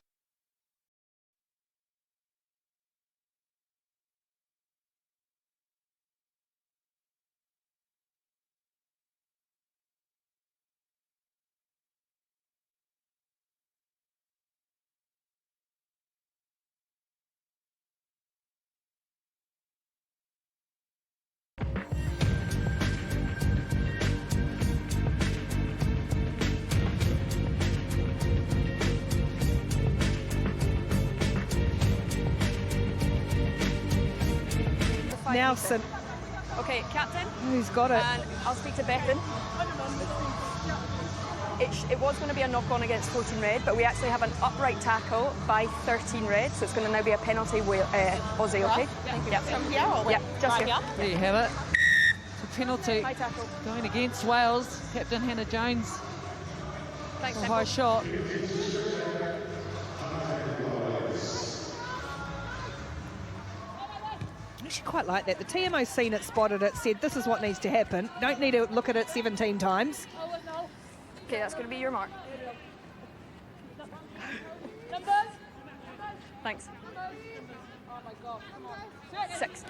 Nelson. Okay, captain. Who's got it? And I'll speak to Bethan. It was going to be a knock-on against 14 red, but we actually have an upright tackle by 13 red, so it's going to now be a penalty Aussie, okay? Thank you. Yeah, just here. There you have it. It's a penalty High tackle. going against Wales. Captain Hannah Jones. Thanks, A high shot. I actually quite like that. The TMO's seen it, spotted it, said this is what needs to happen. Don't need to look at it 17 times. Okay, that's going to be your mark. Thanks. 6.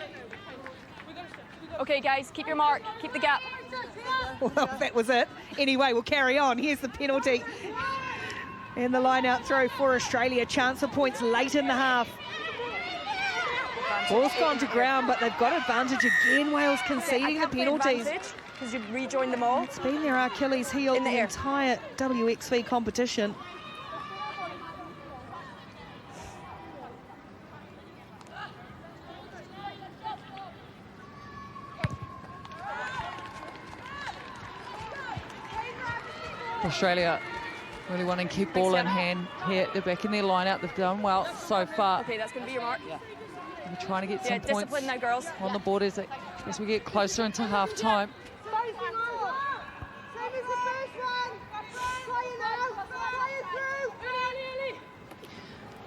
Okay, guys, keep your mark. Keep the gap. Well, that was it. Anyway, we'll carry on. Here's the penalty. And the line-out throw for Australia. Chance of points late in the half. Ball's gone to ground, but they've got advantage again. Wales conceding the penalties. Because you've rejoined them all. It's been their Achilles heel in the entire WXV competition. Australia really wanting to keep ball in hand here. They're back in their line-out. They've done well so far. Okay, that's going to be your mark. We're trying to get some points discipline now, girls. on the board as we get closer into half-time.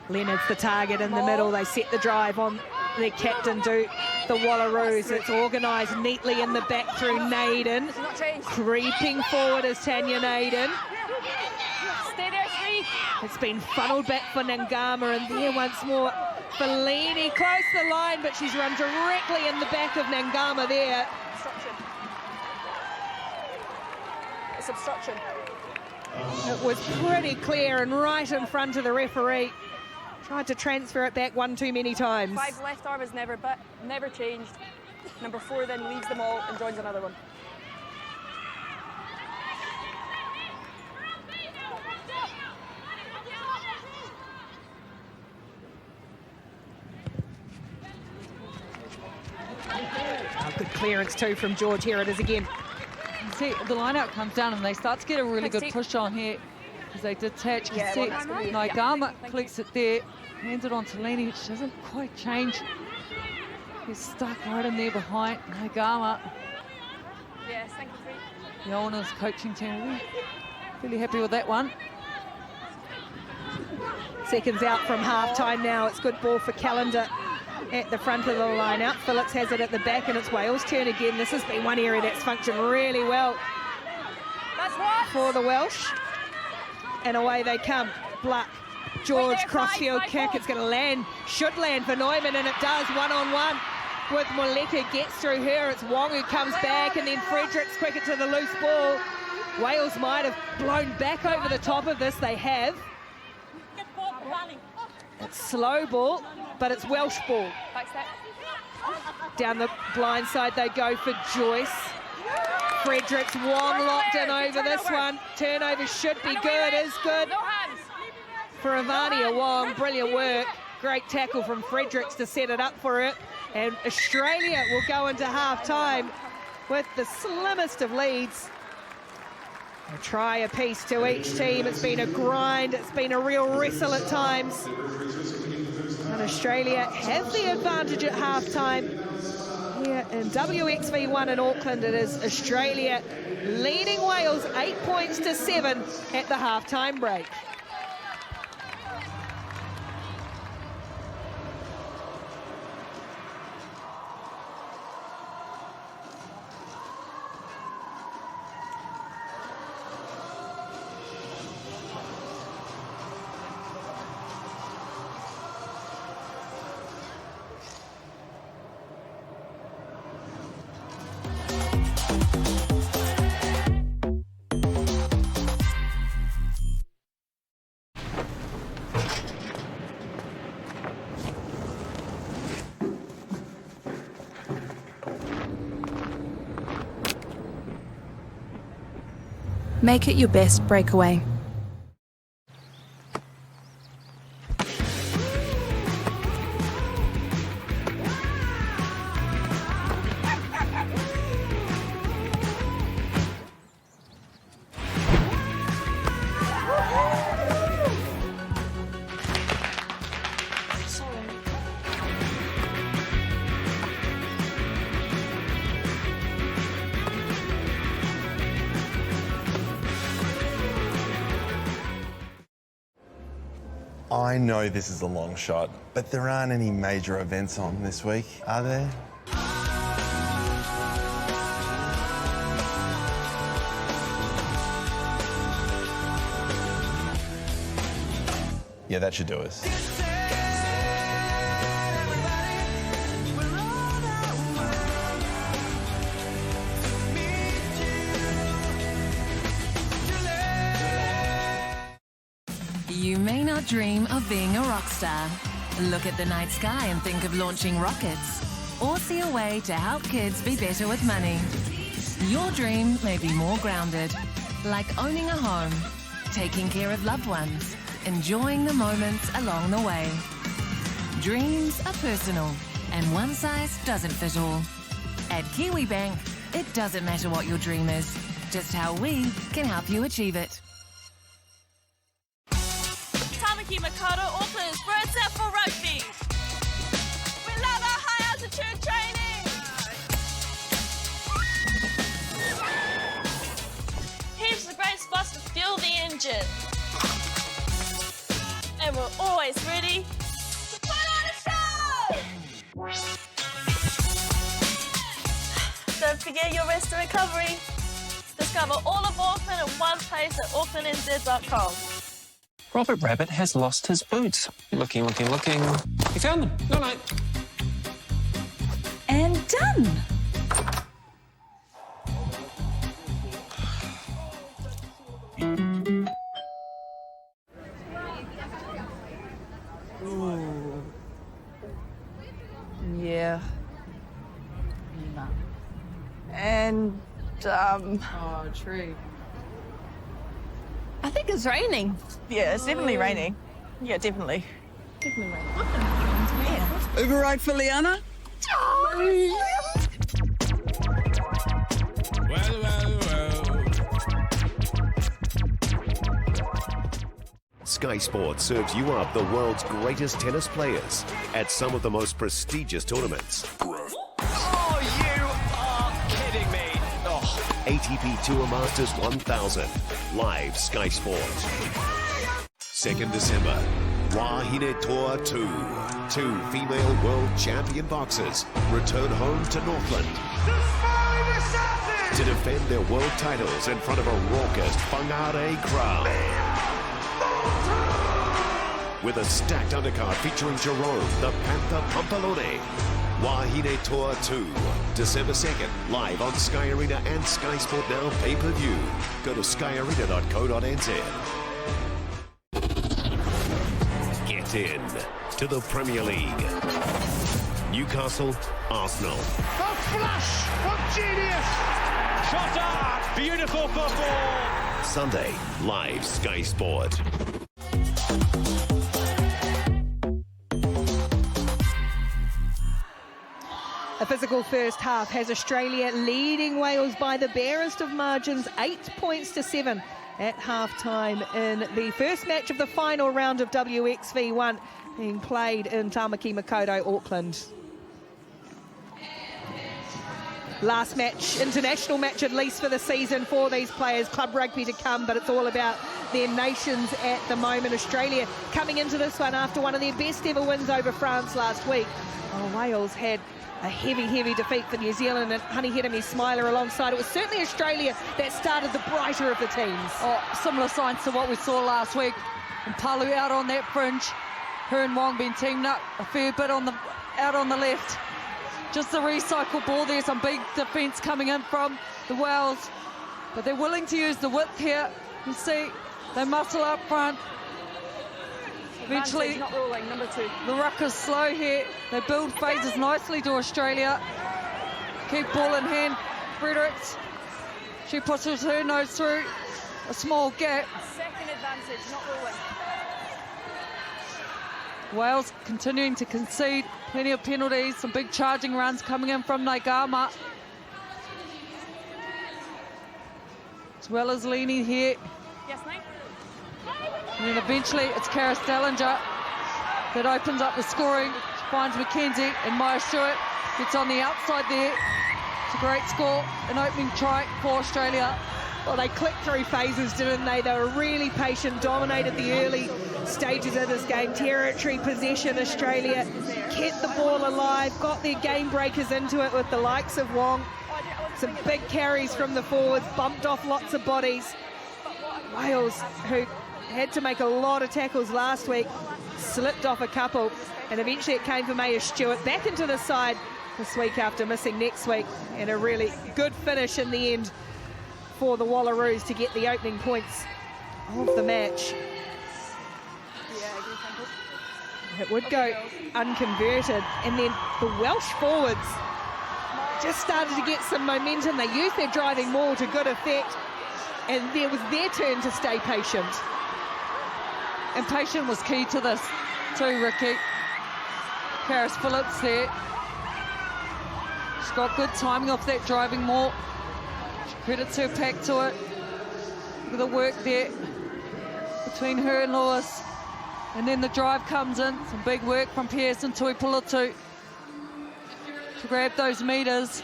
Leonard's the target in the middle. They set the drive on their captain, the Wallaroos. It's organised neatly in the back through Naden. Creeping forward is Tanya Naden. Stay there, 3. It's been funneled back for Nangama, and there once more Fellini, close to the line, but she's run directly in the back of Nangama there. Obstruction. It's obstruction. It was pretty clear and right in front of the referee. Tried to transfer it back one too many times. 5's left arm has never changed. Number 4 then leaves them all and joins another one. Oh, good clearance too from George. Here it is again. See, the line-out comes down and they start to get a really good push on here as they detach. Nagama collects it there, hands it on to Leni, which doesn't quite change. He's stuck right in there behind Nagama. Yes, thank you, The owners coaching team really happy with that one. Seconds out from half-time now. It's good ball for Calendar at the front of the line-out. Phillips has it at the back, and it's Wales' turn again. This has been one area that's functioned really well for the Welsh. And away they come. Bluck, George, crossfield kick. It's going to land, should land for Neumann, and it does. One-on-one with Moleka. Gets through her. It's Wong who comes back, and then Fredericks quick it to the loose ball. Wales might have blown back over the top of this. They have. It's slow ball, but it's Welsh ball. Down the blind side they go for Joyce. Fredericks, Wong locked in over this one. Turnover should be good, is good for Ivania Wong. Brilliant work. Great tackle from Fredericks to set it up for it. And Australia will go into half-time with the slimmest of leads. A try apiece to each team. It's been a grind. It's been a real wrestle at times. And Australia have the advantage at half-time. Here in WXV1 in Auckland, it is Australia leading Wales 8 points to 7 at the half-time break. Make it your best breakaway. I know this is a long shot, but there aren't any major events on this week, are there? Yeah, that should do us. You may not dream of being a rock star. Look at the night sky and think of launching rockets. Or see a way to help kids be better with money. Your dream may be more grounded, like owning a home, taking care of loved ones, enjoying the moments along the way. Dreams are personal, and one size doesn't fit all. At Kiwi Bank, it doesn't matter what your dream is, just how we can help you achieve it. Makoto Auckland for a set for rugby. We love our high altitude training. Here's the great spots to fuel the engine. And we're always ready to put on a show. Don't forget your rest and recovery. Discover all of Auckland in one place at aucklandnz.com. Robert Rabbit has lost his boots. Looking. He found them. No, no. And done. Ooh. Yeah. No. And, Oh, true. I think it's raining. Yeah, it's definitely raining. Yeah, definitely. Definitely raining. Yeah. Uber ride for Liana? Sky Sports serves you up the world's greatest tennis players at some of the most prestigious tournaments. Oh, you are kidding me. Oh. ATP Tour Masters 1000, live Sky Sports. 2nd December, Wahine Tour 2. 2 female world champion boxers return home to Northland to defend their world titles in front of a raucous Whangarei crowd. With a stacked undercard featuring Jerome, the Panther Pampalone. Wahine Tour 2, December 2nd, live on Sky Arena and Sky Sport Now pay-per-view. Go to skyarena.co.nz. Get in to the Premier League. Newcastle, Arsenal. A flash of genius! Shot up! Beautiful football! Sunday, live Sky Sport. A physical first half has Australia leading Wales by the barest of margins, 8 points to 7 at half-time in the first match of the final round of WXV1 being played in Tamaki Makaurau, Auckland. Last match, international match at least for the season for these players, club rugby to come, but it's all about their nations at the moment. Australia coming into this one after one of their best ever wins over France last week. Oh, Wales had a heavy defeat for New Zealand, and Honey Hedemi Smiler alongside. It was certainly Australia that started the brighter of the teams. Oh, similar signs to what we saw last week. And Palu out on that fringe. Her and Wong been teamed up a fair bit out on the left. Just the recycle ball there, some big defence coming in from the Wales. But they're willing to use the width here. You see, they muscle up front. Eventually, not rolling, number 2. The ruck is slow here. They build phases nicely to Australia. Keep ball in hand. Fredericks. She pushes her nose through. a small gap. Second advantage, not rolling. Wales continuing to concede plenty of penalties, some big charging runs coming in from Naigama. As well as leaning here. Yes, mate. And then eventually it's Cara Stellinger that opens up the scoring. She finds McKenzie and Maya Stewart gets on the outside there. It's a great score, an opening try for Australia. Well, they clicked through phases, didn't they? They were really patient, dominated the early stages of this game. Territory possession, Australia kept the ball alive, got their game breakers into it with the likes of Wong. Some big carries from the forwards, bumped off lots of bodies. Wales, who had to make a lot of tackles last week, slipped off a couple, and eventually it came for Maya Stewart back into the side this week after missing next week, and a really good finish in the end for the Wallaroos to get the opening points of the match. It would go unconverted, and then the Welsh forwards just started to get some momentum. They used their driving maul to good effect, and there was their turn to stay patient. And patient was key to this too, Ricky. Karis Phillips there. She's got good timing off that driving maul. She credits her pack to it. Look at the work there between her and Lewis. And then the drive comes in. Some big work from Pearson Tuipulotu to grab those meters.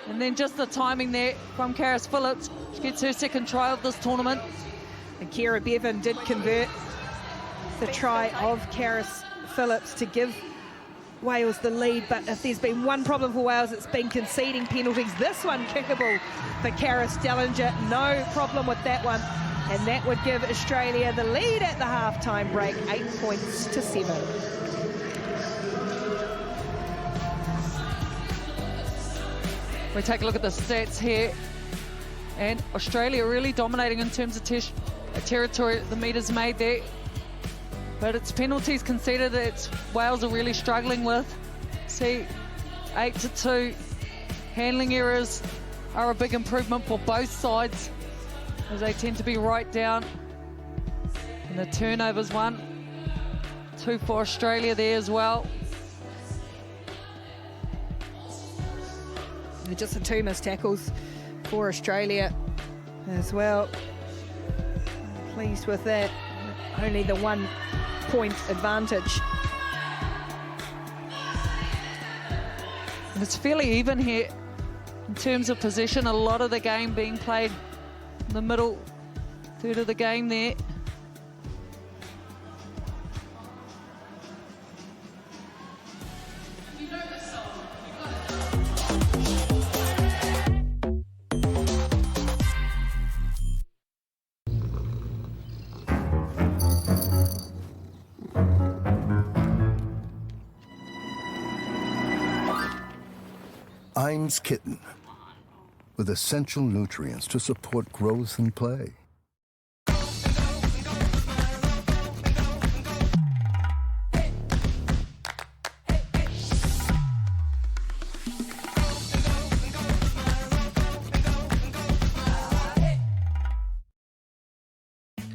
And then just the timing there from Karis Phillips. She gets her second try of this tournament. And Kira Bevan did convert the try of Karis Phillips to give Wales the lead, but if there's been one problem for Wales, it's been conceding penalties. This one kickable for Cara Stellinger, no problem with that one, and that would give Australia the lead at the half-time break, 8 points to 7. We take a look at the stats here, and Australia really dominating in terms of territory, the meters made there. But it's penalties conceded that Wales are really struggling with. See, 8-2. Handling errors are a big improvement for both sides, as they tend to be right down. And the turnovers 1-2 for Australia there as well. And just the 2 missed tackles for Australia as well. Pleased with that. Only the 1 point advantage. And it's fairly even here in terms of possession. A lot of the game being played in the middle third of the game there. Imes Kitten, with essential nutrients to support growth and play.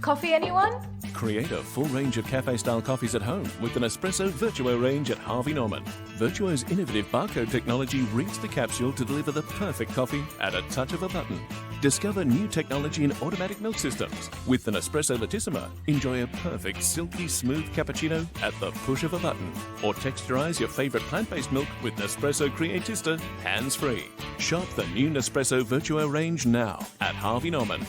Coffee, anyone? Create a full range of cafe-style coffees at home with an Espresso Virtuo range at Harvey Norman. Virtuo's innovative barcode technology reads the capsule to deliver the perfect coffee at a touch of a button. Discover new technology in automatic milk systems. With an Espresso Latissima, enjoy a perfect silky smooth cappuccino at the push of a button. Or texturize your favorite plant-based milk with Nespresso Creatista hands-free. Shop the new Nespresso Virtuo range now at Harvey Norman.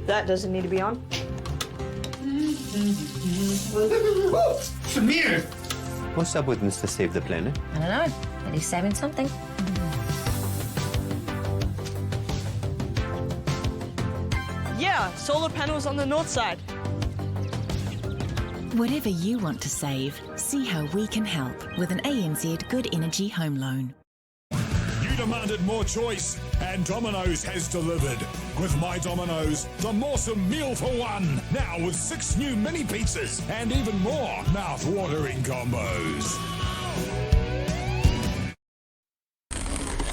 That doesn't need to be on. Samir! What's up with Mr. Save the Planet? I don't know. At least saving something. Yeah, solar panels on the north side. Whatever you want to save, see how we can help with an ANZ Good Energy Home Loan. You demanded more choice, and Domino's has delivered. With My Domino's, the Mawsome Meal for One. Now with 6 new mini pizzas and even more mouth-watering combos.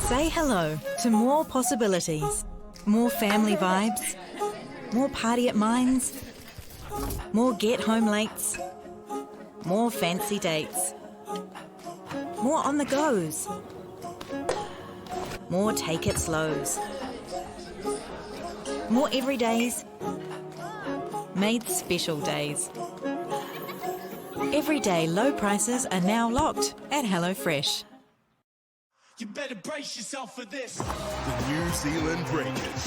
Say hello to more possibilities, more family vibes, more party at mines, more get home lates, more fancy dates, more on the goes, more take it slows, more everydays, made special days. Everyday low prices are now locked at HelloFresh. You better brace yourself for this. The New Zealand Breakers.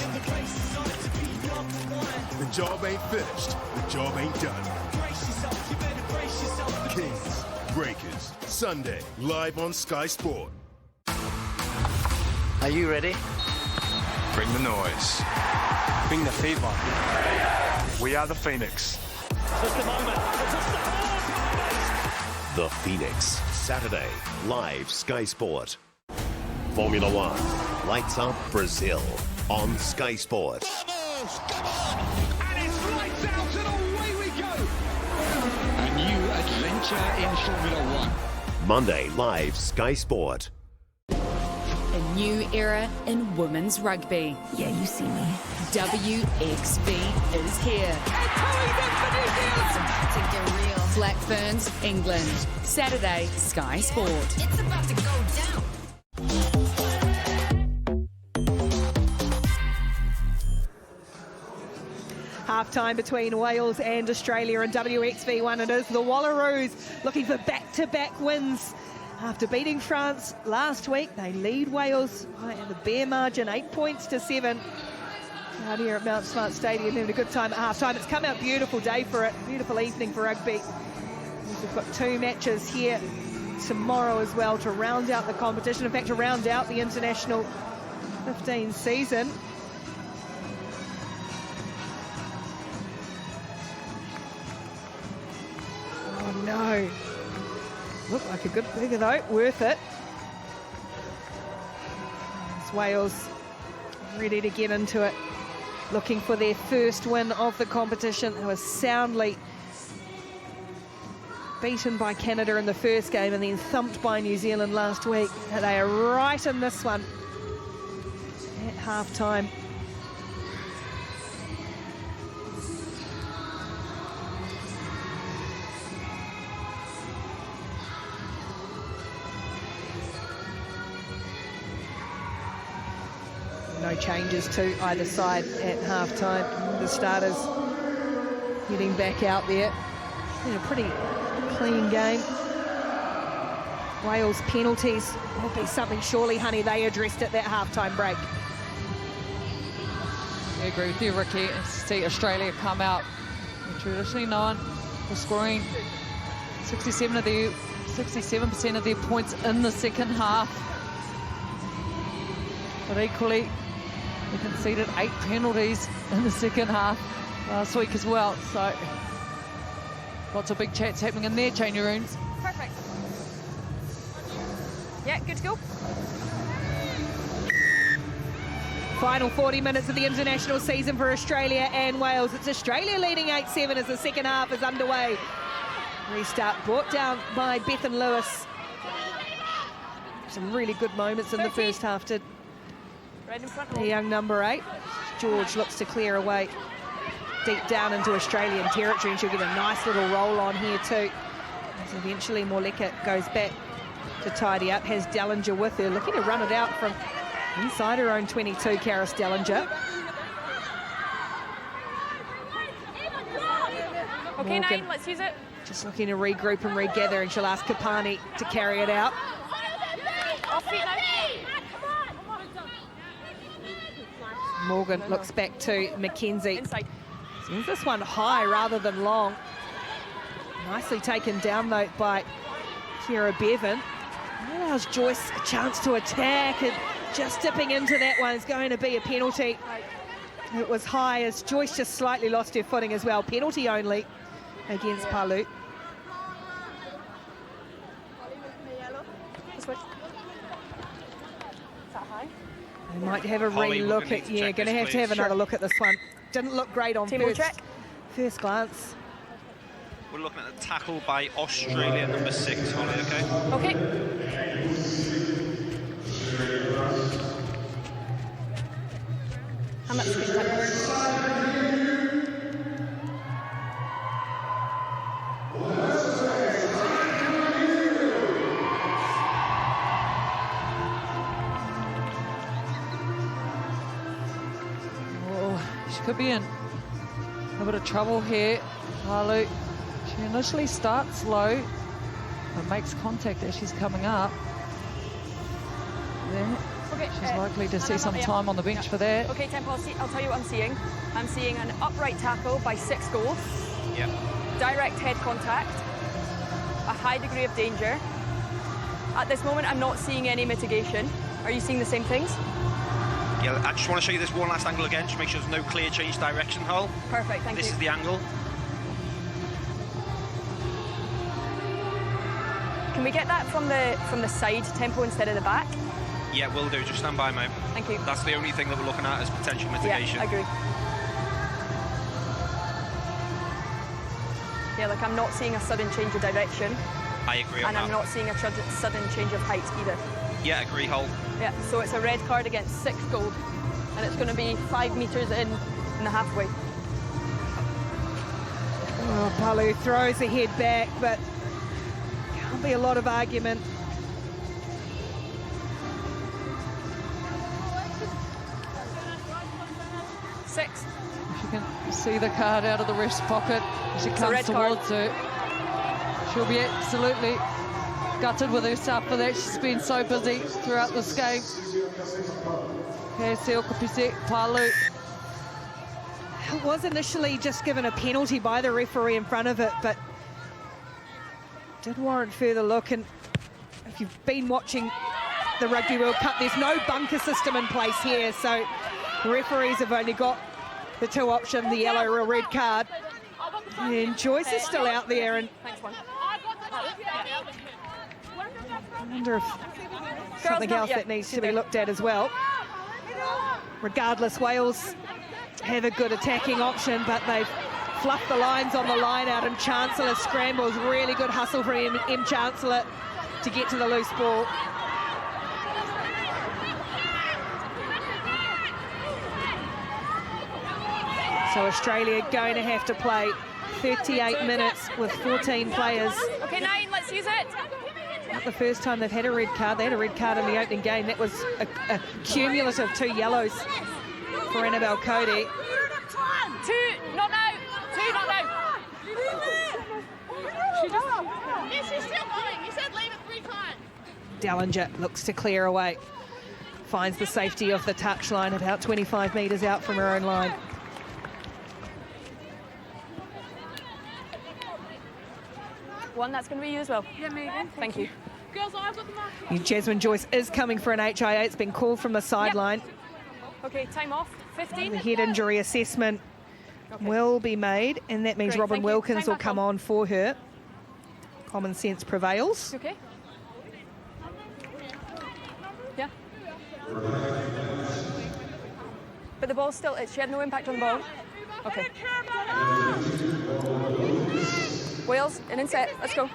The job ain't finished. The job ain't done. Brace yourself, you better brace yourself for Kings Breakers, Sunday, live on Sky Sport. Are you ready? Bring the noise. Bring the fever. We are the Phoenix. Just a moment. The Phoenix, Saturday, live Sky Sport. Formula One, lights up Brazil on Sky Sport. And it's lights out and away we go. A new adventure in Formula One. Monday, live Sky Sport. A new era in women's rugby. Yeah, you see me. WXV is here. And Chloe's in for New Zealand. It's about to get real. Black Ferns, England. Saturday, Sky Sport. It's about to go down. Half-time between Wales and Australia in WXV1. It is the Wallaroos looking for back-to-back wins. After beating France last week, they lead Wales by the bare margin, 8 points to 7. Out here at Mount Smart Stadium, having a good time at half-time. It's come out beautiful day for it, beautiful evening for rugby. We've got 2 matches here tomorrow as well to round out the competition. In fact, to round out the international 15 season. Oh no. Looked like a good figure though, worth it. It's Wales ready to get into it, looking for their first win of the competition. They were soundly beaten by Canada in the first game and then thumped by New Zealand last week. They are right in this one at half-time. No changes to either side at half-time. The starters getting back out there. Been a pretty clean game. Wales penalties will be something surely, honey, they addressed at that half-time break. I agree with you, Ricky. To see Australia come out, they're traditionally known for scoring 67% of their points in the second half. But equally, they conceded 8 penalties in the second half last week as well. So lots of big chats happening in their changing rooms. Perfect. Yeah, good to go. Final 40 minutes of the international season for Australia and Wales. It's Australia leading 8-7 as the second half is underway. Restart brought down by Bethan Lewis. Some really good moments in the first half to Right in front. the young number 8. George looks to clear away deep down into Australian territory, and she'll get a nice little roll on here too. As eventually Morleka goes back to tidy up, has Dellinger with her, looking to run it out from inside her own 22, Karis Dellinger. Okay, Morgan 9, let's use it. just looking to regroup and regather, and she'll ask Kapani to carry it out. Off feet now. Morgan looks back to Mackenzie. Inside. Sends this one high rather than long. Nicely taken down though by Kira Bevan. That allows Joyce a chance to attack, and just dipping into that one is going to be a penalty. It was high as Joyce just slightly lost her footing as well. Penalty only against Palu. They might have a re-look at, yeah, going to have another look at this one. Didn't look great on first glance. We're looking at a tackle by Australia, number 6, Holly, okay? Okay. How much screen time? She could be in a bit of trouble here. Palu, she initially starts low, but makes contact as she's coming up. There. Okay, she's likely to see some time on the bench for that. Okay, Temple, I'll tell you what I'm seeing. I'm seeing an upright tackle by 6 goals. Yep. Direct head contact. A high degree of danger. At this moment, I'm not seeing any mitigation. Are you seeing the same things? Yeah, I just want to show you this one last angle again, just make sure there's no clear change direction, Hull. Perfect, thank you. This is the angle. Can we get that from the side, Tempo, instead of the back? Yeah, will do. Just stand by, mate. Thank you. That's the only thing that we're looking at as potential mitigation. Yeah, I agree. Yeah, like I'm not seeing a sudden change of direction. I agree on and that. I'm not seeing a sudden change of height either. Yeah, agree, Hull. Yeah, so it's a red card against 6 goal, and it's going to be 5 metres in the halfway. Oh, Palu throws the head back, but can't be a lot of argument. Six. She can see the card out of the ref's pocket as she comes towards her. She'll be absolutely gutted with herself for that. She's been so busy throughout this game. Palu. It was initially just given a penalty by the referee in front of it, but did warrant further look. And if you've been watching the Rugby World Cup, there's no bunker system in place here, so referees have only got the 2 options, the yellow or red card. And Joyce is still out there, and I wonder if something else that needs to be looked at as well. Regardless, Wales have a good attacking option, but they've fluffed the lines on the line out, and Chancellor scrambles. Really good hustle for M. Chancellor to get to the loose ball. So Australia going to have to play 38 minutes with 14 players. Okay, 9, let's use it. Not the first time they've had a red card. They had a red card in the opening game. That was a cumulative 2 yellows for Annabelle Cody. 2, not now. 2, not now. Yes, she's still going. You said leave it 3 times. Dallinger looks to clear away. Finds the safety of the touchline about 25 metres out from her own line. One, that's going to be you as well. Yeah, Megan. Thank you. Girls, I've got the mark. Jasmine Joyce is coming for an HIA. It's been called from the sideline. Yep. Okay, time off. 15. The head injury assessment will be made, and that means Great, Robin thank you. Wilkins Time will back come on for her. Common sense prevails. Okay. Yeah. But the ball's still, she had no impact on the ball. Okay. Wales, an inset, let's go.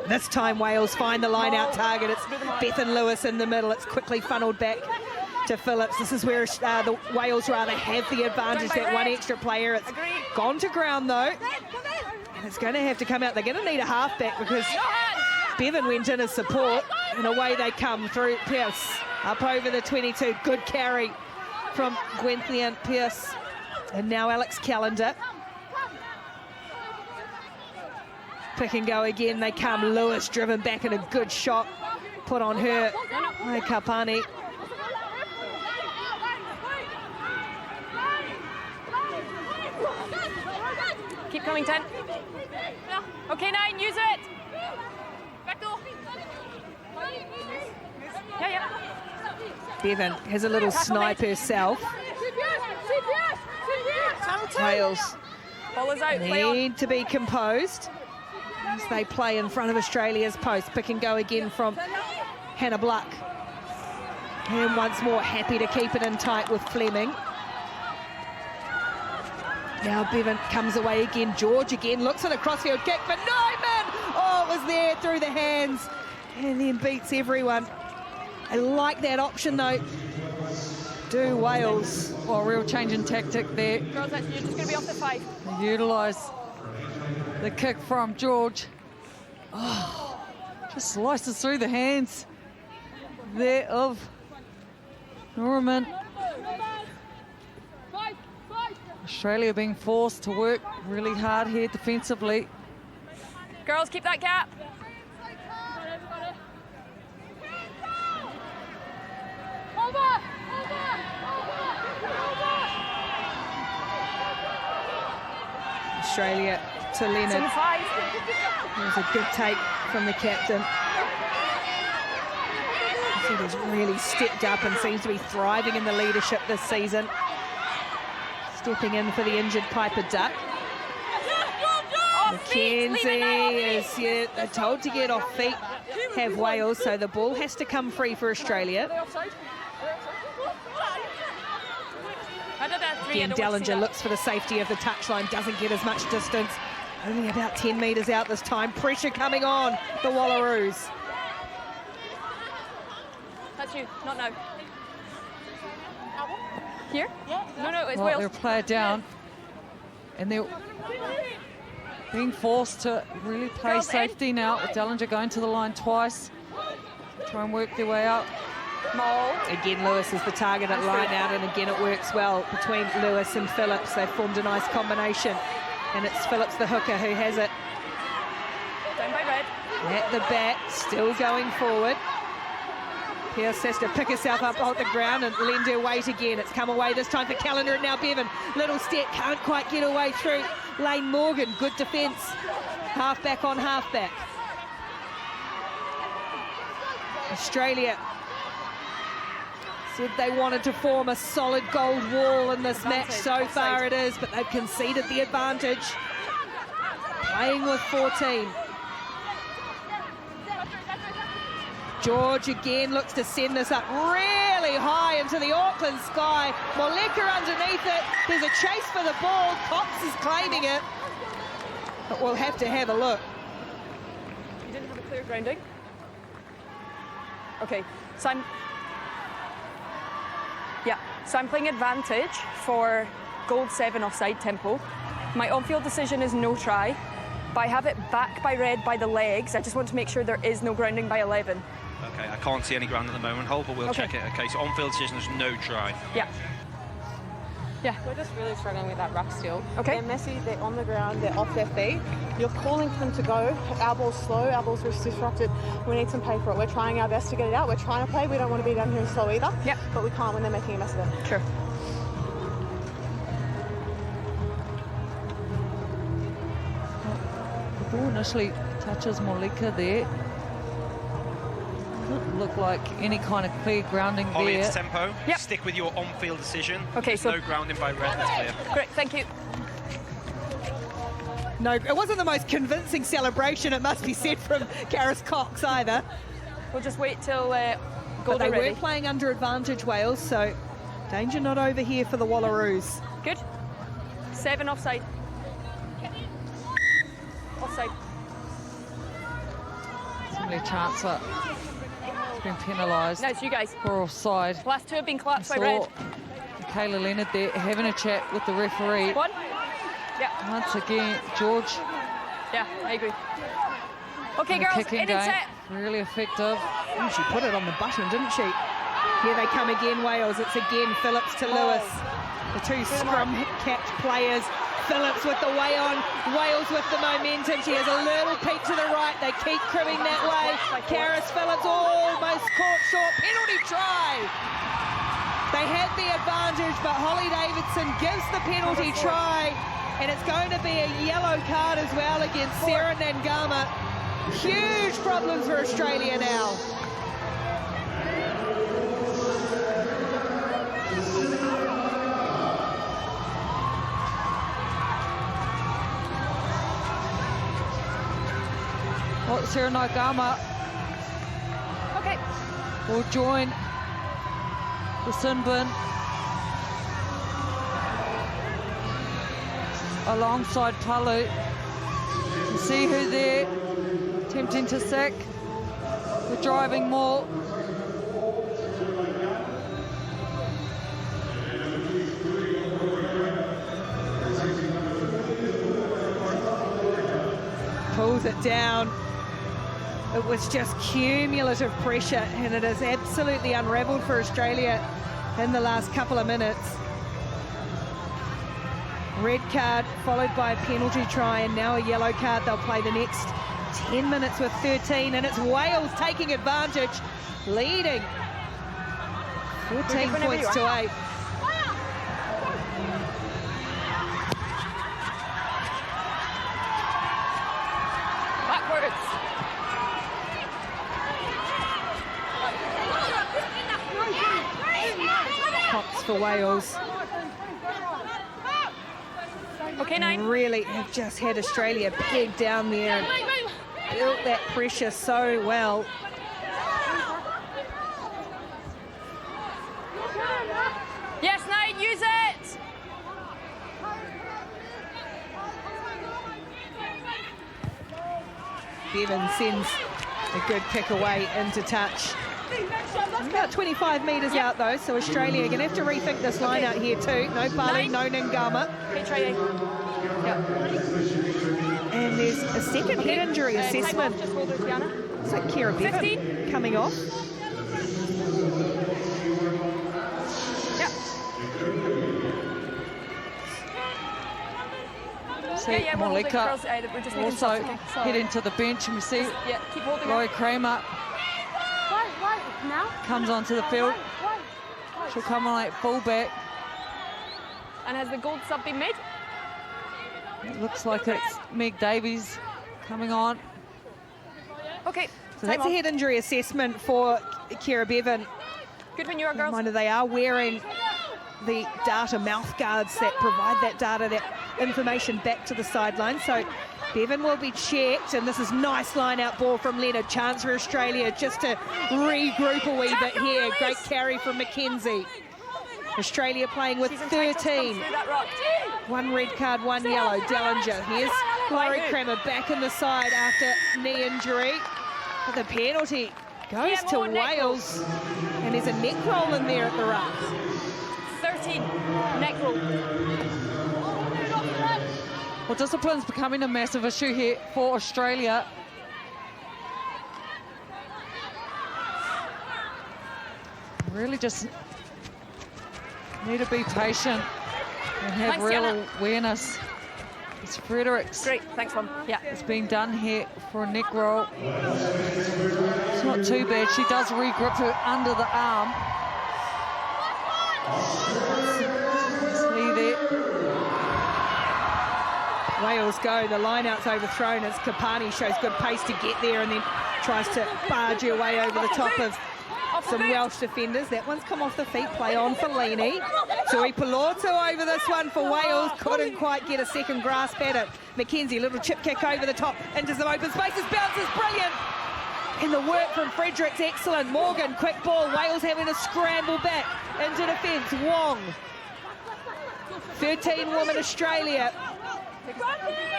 This time Wales find the line-out target. It's Bethan Lewis in the middle. It's quickly funneled back to Phillips. This is where the Wales rather have the advantage, that one extra player. It's gone to ground, though. And it's going to have to come out. They're going to need a halfback because Bevan went in as support, and away they come through Pearce. Up over the 22. Good carry from Gwenthlian Pearce. And now Alex Callender. Pick and go again. They come. Lewis driven back, and a good shot put on her. Mai Kapani. Keep coming, 10. Okay, 9, use it. Back door. Yeah. Bevan has a little snipe herself. Wales need to be composed as they play in front of Australia's post. Pick and go again from Hannah Bluck. And once more, happy to keep it in tight with Fleming. Now Bevan comes away again. George again looks at a crossfield kick, but Nyman! Oh, it was there through the hands and then beats everyone. I like that option though. Do Wales. Well, real change in tactic there. Girls, you're just going to be off the 5. Utilise the kick from George. Oh, just slices through the hands there of Norman. Australia being forced to work really hard here defensively. Girls, keep that gap. Australia to Leonard. There's a good take from the captain. He's really stepped up and seems to be thriving in the leadership this season. Stepping in for the injured Piper Duck. Mackenzie is they're told to get off feet, have Wales, so the ball has to come free for Australia. Again, Dellinger looks for the safety of the touchline, doesn't get as much distance. Only about 10 metres out this time. Pressure coming on the Wallaroos. That's you, not now. Here? No, it's well, Wales. they're player down, and they're being forced to really play safety now. With Dellinger going to the line twice, try and work their way out. Again, Lewis is the target at line out, and again it works well between Lewis and Phillips. They've formed a nice combination, and it's Phillips the hooker who has it. Down by red. At the back, still going forward. Pierce has to pick herself up off the ground and lend her weight again. It's come away this time for Callender, and now Bevan. Little step, can't quite get away through. Lane Morgan, good defence. Halfback on halfback. Australia said they wanted to form a solid gold wall in this match. So far it is, but they've conceded the advantage. Playing with 14. George again looks to send this up really high into the Auckland sky. Moleka underneath it. There's a chase for the ball. Cox is claiming it. But we'll have to have a look. You didn't have a clear grounding? Okay, so I'm playing advantage for gold 7 offside tempo. My on-field decision is no try, but I have it back by red by the legs. I just want to make sure there is no grounding by 11. Okay, I can't see any ground at the moment, Hull, but we'll check it. Okay, so on-field decision is no try. Yeah. We're just really struggling with that ruck still. Okay. They're messy, they're on the ground, they're off their feet. You're calling for them to go. Our ball's slow, our ball's disrupted. We need some pay for it. We're trying our best to get it out. We're trying to play. We don't want to be down here slow either. Yep. But we can't when they're making a mess of it. Sure. The ball initially touches Moleka there. Doesn't look like any kind of clear grounding Holly, there. it's tempo. Yep. Stick with your on-field decision. Okay, so no grounding by red, that's clear. Great, thank you. No, it wasn't the most convincing celebration, it must be said, from Gareth Cox either. We'll just wait till but they were playing under advantage, Wales, so danger not over here for the Wallaroos. Good. 7 offside. Offside. Simply Chancellor has been penalised. No, it's you guys. For offside. Last 2 have been clapped by red. Kayla Leonard there having a chat with the referee. 1. Yeah. Once again, George. Yeah, I agree. Okay, girls, in and set. Really effective. Oh, she put it on the button, didn't she? Here they come again, Wales. It's again Phillips to Lewis. The 2 scrum-capped players. Phillips with the way on, Wales with the momentum. She has a little peek to the right. They keep cribbing that way. Karis Phillips almost caught short. Penalty try. They had the advantage, but Holly Davidson gives the penalty try. And it's going to be a yellow card as well against Sarah Nangama. Huge problems for Australia now. Well, Sarah Nangama will join the sin bin alongside Palu. You see who there attempting to sack the driving maul. Pulls it down. It was just cumulative pressure, and it has absolutely unravelled for Australia in the last couple of minutes. Red card followed by a penalty try, and now a yellow card. They'll play the next 10 minutes with 13, and it's Wales taking advantage, leading 14 points to 8. Backwards. Pops for Wales. Okay, 9. Really have just had Australia pegged down there and built that pressure so well. Yes, 9, use it! Bevan sends a good kick away into touch. About 25 metres out though, so Australia are going to have to rethink this line out here too. No Palu, no Nangama. Okay, try it. And there's a second head injury assessment. Just hold it, Tiana. It's like Kira Bevan coming off. Yep. See Molika also heading to the bench, and we see keep holding Laurie Kramer now comes onto the field. She'll come on at fullback. And has the gold sub been made? It looks like it's Meg Davies coming on. Okay. So that's a head injury assessment for Kira Bevan. Good when you are, girls. Reminder, they are wearing the data mouth guards that provide that data, that information back to the sideline. So Bevan will be checked, and this is nice line-out ball from Leonard. Chance for Australia just to regroup a wee bit here. Great carry from Mackenzie. Australia playing with 13. One red card, one yellow. Dellinger. Here's Laurie Kramer back in the side after knee injury. But the penalty goes to Wales, and there's a neck roll in there at the ruck. 13, neck roll. Well, discipline's becoming a massive issue here for Australia. Really just need to be patient and have real awareness. It's Fredericks. Great, thanks, Mum. Yeah. It's being done here for a neck roll. It's not too bad. She does re-grip her under the arm. See there. Wales go, the line-out's overthrown as Kapani shows good pace to get there and then tries to barge her way over the top of some Welsh defenders. That one's come off the feet, play on for Leaney. Joey Piloto over this one for Wales, couldn't quite get a second grasp at it. Mackenzie, little chip kick over the top into some open spaces, bounces, brilliant. And the work from Fredericks, excellent. Morgan, quick ball, Wales having to scramble back into defence. Wong, 13-woman Australia,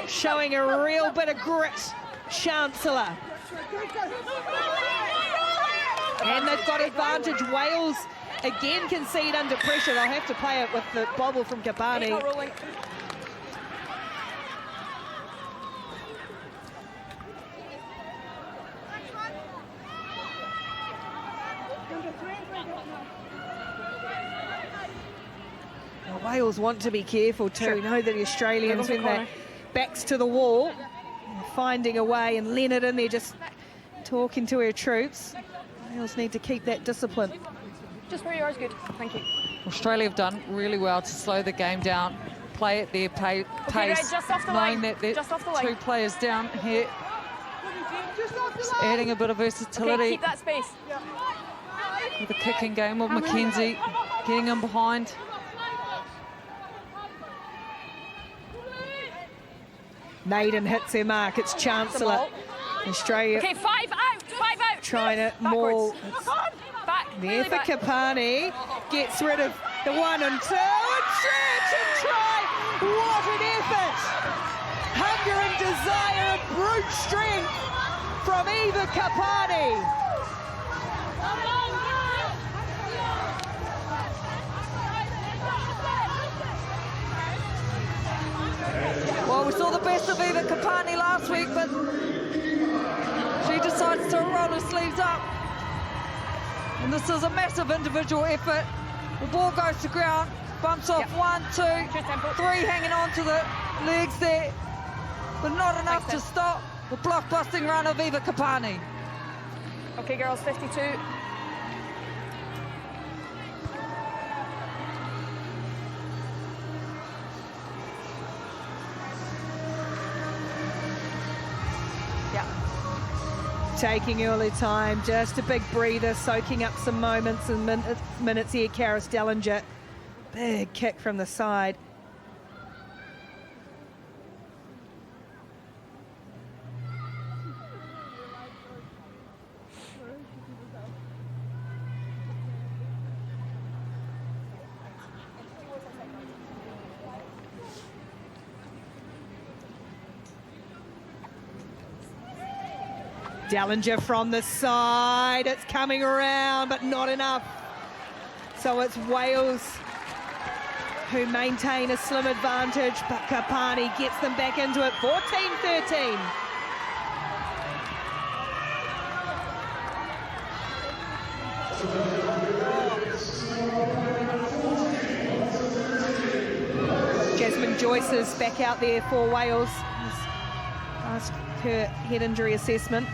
showing a real bit of grit. Chancellor. And they've got advantage. Wales again concede under pressure. They'll have to play it with the bobble from Kapani. Well, Wales want to be careful too. We know that the Australians, when their backs to the wall, finding a way, and Leonard in there just talking to her troops. Wales need to keep that discipline. Just where you are is good. Thank you. Australia have done really well to slow the game down. play at their pace, just off the knowing line. that there's Just off the line. 2 players down here. Just adding a bit of versatility. Okay, keep that space. With the kicking game of McKenzie, getting him behind. Naden hits her mark. It's Chancellor. Australia. Okay, 5 out. 5 out. Trying to maul. Back. There for Kapani. Gets rid of the 1 and 2. And stretch and try. What an effort. Hunger and desire and brute strength from Eva Kapani. Well, we saw the best of Eva Kapani last week, but she decides to roll her sleeves up. And this is a massive individual effort. The ball goes to ground, bumps off 1, 2, 3, hanging on to the legs there, but not enough to stop the block-busting run of Eva Kapani. Okay, girls, 52. Taking early time, just a big breather, soaking up some moments and minutes here. Karis Dellinger, big kick from the side. Dellinger from the side, it's coming around, but not enough. So it's Wales who maintain a slim advantage, but Kapani gets them back into it, 14-13. Jasmine Joyce is back out there for Wales. Asked her head injury assessment.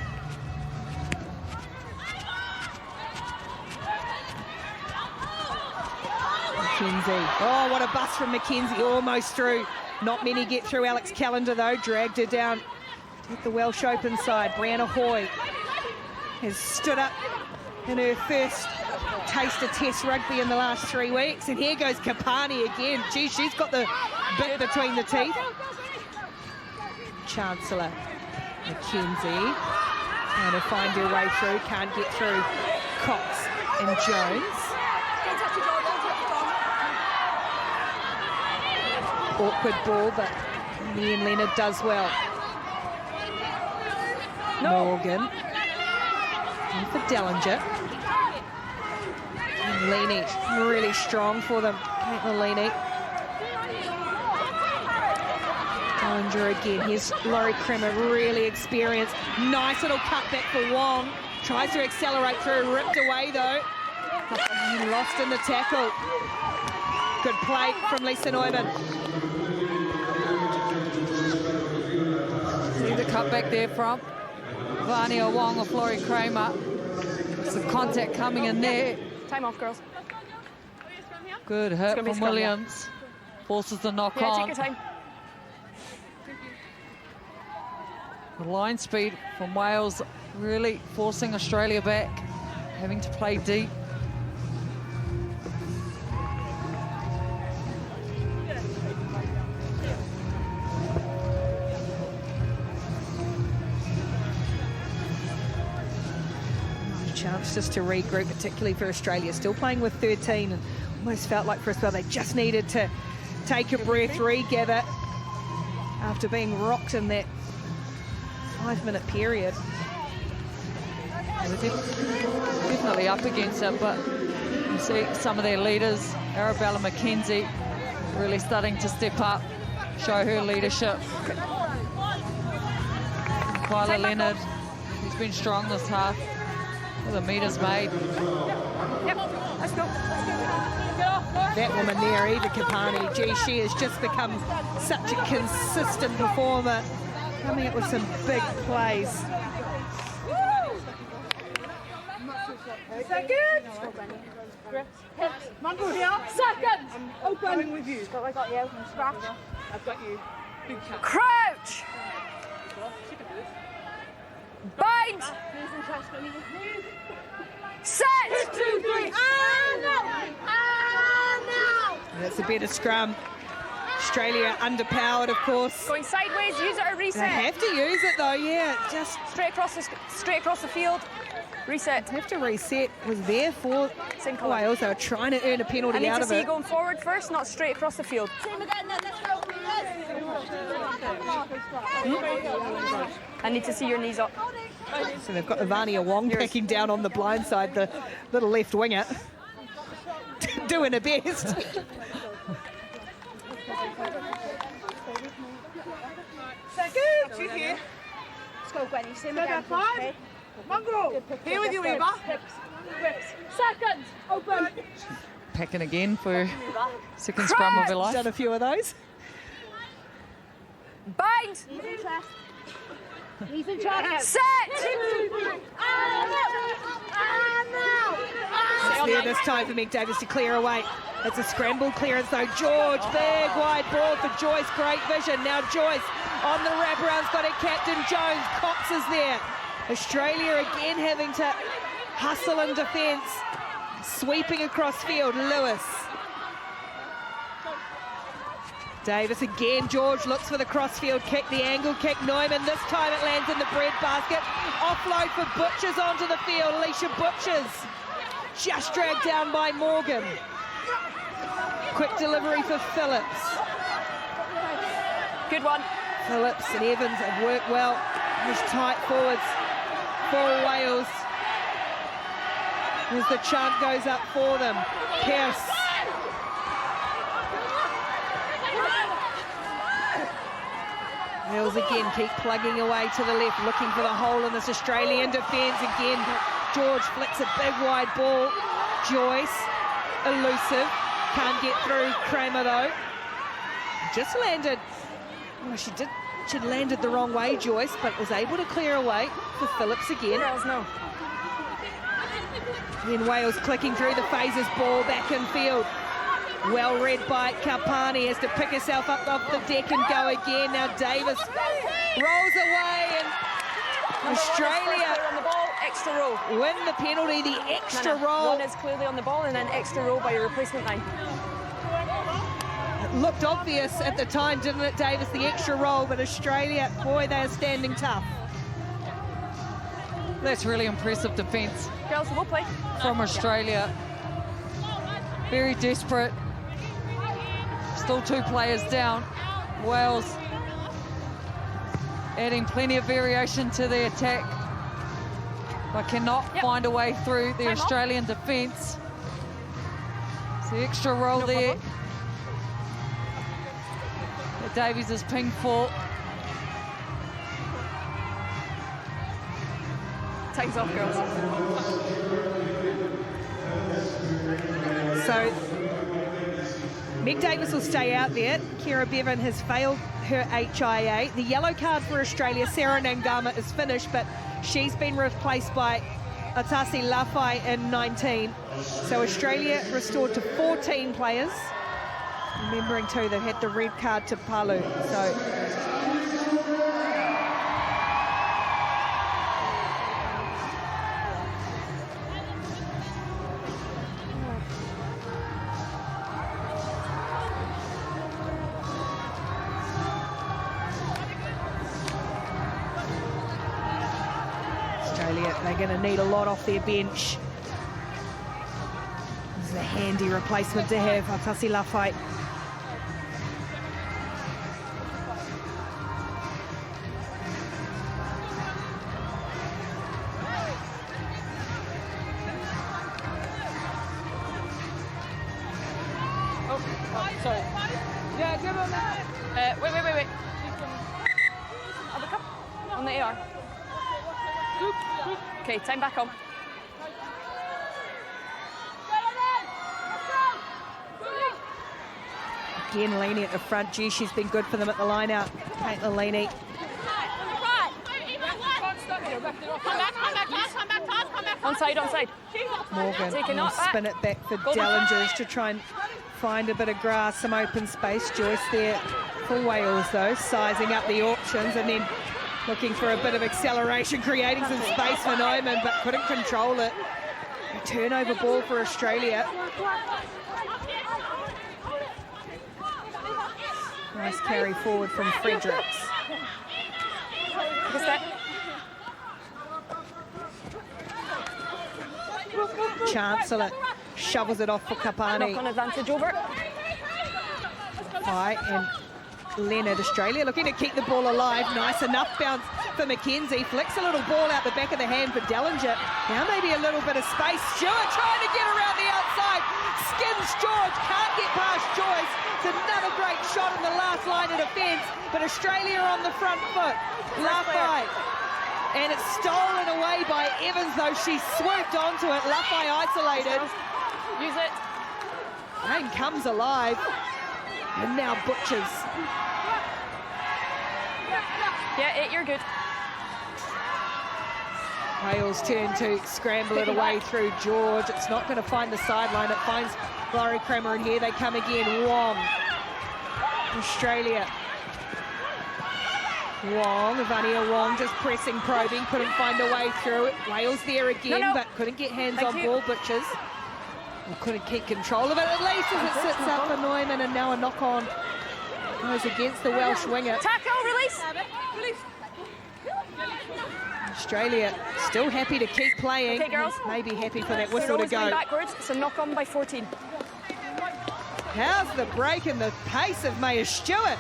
McKenzie. Oh, what a bust from McKenzie, almost through. Not many get through. Alex Callender, though, dragged her down at the Welsh Open side. Brianna Hoy has stood up in her first taste of Test rugby in the last 3 weeks. And here goes Kapani again. Gee, she's got the bit between the teeth. Chancellor. McKenzie trying to find her way through. Can't get through Cox and Jones. Awkward ball, but in the end Leonard does well. Morgan. And for Dellinger. And Leaney, really strong for them. Caitlin Leaney. Dellinger again. Here's Laurie Kremer, really experienced. Nice little cutback for Wong. Tries to accelerate through, ripped away though. And lost in the tackle. Good play from Lisa Neumann. See the cutback there from Vania Wong or Laurie Kramer. Some contact coming in there. Time off, girls. Good hit from Williams. Forces the knock on. Take your time. The line speed from Wales really forcing Australia back, having to play deep. Chance just to regroup, particularly for Australia. Still playing with 13 and almost felt like for a spell they just needed to take a breath, regather after being rocked in that 5-minute period. They were definitely up against it, but you see some of their leaders, Arabella McKenzie, really starting to step up, show her leadership. Kyla Leonard, who's been strong this half. The meters made. Yep, let's go. That woman there, Eva Kapani, gee, she has just become such a consistent performer, coming up with some big plays. Second. Mungo here. Second. Open. Going with you. I got you. Scratch. I've got you. Big shot. Crouch. Bind. Set. 2, 3. That's a better scrum. Australia underpowered, of course. Going sideways, use it or reset. They have to use it though, yeah. Just straight across the field. Reset. Have to reset. Was there for Wales. They were trying to earn a penalty out of it. I need to see you going forward first, not straight across the field. I need to see your knees up. So they've got Ivania Wong packing down on the blind side, the little left winger. Doing her best. Second. She's here. Let's go, Gwenny. Same again. 5. Mungo. Here with you, Eva. Second. Open. Packing again for second scrum of her life. Done a few of those. Bind. He's in charge. Set. 2, 3. It's there this time for Meg Davis to clear away. It's a scrambled clearance though. George, big wide ball for Joyce. Great vision. Now Joyce on the wraparound's got it. Captain Jones. Cox is there. Australia again having to hustle in defence. Sweeping across field. Lewis. Davis again. George looks for the crossfield kick, the angle kick. Neumann, this time it lands in the bread basket. Offload for Butchers onto the field. Alicia Butchers just dragged down by Morgan. Quick delivery for Phillips. Good one. Phillips and Evans have worked well. These tight forwards for Wales. As the chant goes up for them. Pierce. Wales again keep plugging away to the left, looking for the hole in this Australian defence. Again, George flicks a big wide ball. Joyce, elusive, can't get through. Kramer though, just landed. Well, she'd landed the wrong way, Joyce, but was able to clear away for Phillips again. No. Then Wales clicking through the phases, ball back in field. Well read by Kapani, has to pick herself up off the deck and go again. Now Davis rolls away and Australia on the ball, extra roll. Win the penalty, the extra roll. One is clearly on the ball and then extra roll by your replacement line. It looked obvious at the time, didn't it, Davis, the extra roll, but Australia, boy, they are standing tough. That's really impressive defence. Girls, we'll play. From Australia. Very desperate. Still 2 players down. Wales adding plenty of variation to the attack, but cannot find a way through the Australian defence. It's the extra roll there. That Davies is pinged for. Time's off, girls. So Meg Davis will stay out there. Kira Bevan has failed her HIA. The yellow card for Australia, Sarah Nangama, is finished, but she's been replaced by Atasi Lafai in 19. So Australia restored to 14 players. Remembering too, they've had the red card to Palu. So they're going to need a lot off their bench. This is a handy replacement to have, Atasi Lafai. Sorry. Yeah, give him that. Wait. I'll look up on the AR. Okay, time back on. Again, Leaney at the front. Gee, she's been good for them at the line out. Caitlin Leaney. Onside. Morgan Taking will it back. spin it back for Golden. Dellingers to try and find a bit of grass, some open space. Joyce there for Wales, though, sizing up the options and then looking for a bit of acceleration, creating some space for Neumann, but couldn't control it. A turnover ball for Australia. Nice carry forward from Fredericks. Chancellor shovels it off for Kapani. Knock on advantage over. High and Leonard, Australia looking to keep the ball alive. Nice enough bounce for McKenzie. Flicks a little ball out the back of the hand for Dellinger. Now maybe a little bit of space. Stewart trying to get around the outside. Skins George, can't get past Joyce. It's another great shot in the last line of defence, but Australia on the front foot. Lafay. And it's stolen away by Evans, though she swooped onto it. Lafay isolated. Use it. Rain comes alive. And now Butchers. Yeah, you're good. Wales turn to scramble it away through George. It's not going to find the sideline. It finds Laurie Kramer, and here they come again. Wong. Australia. Wong, Vania Wong just pressing, probing, couldn't find a way through it. Wales there again, but couldn't get hands on ball. Butchers. Well, couldn't keep control of it, at least, as it sits up for Neumann, and now a knock-on goes against the Welsh winger. Tackle, release. Australia still happy to keep playing. Okay, girls. Maybe happy for that whistle to go. Backwards, so knock on by 14. How's the break and the pace of Maya Stewart?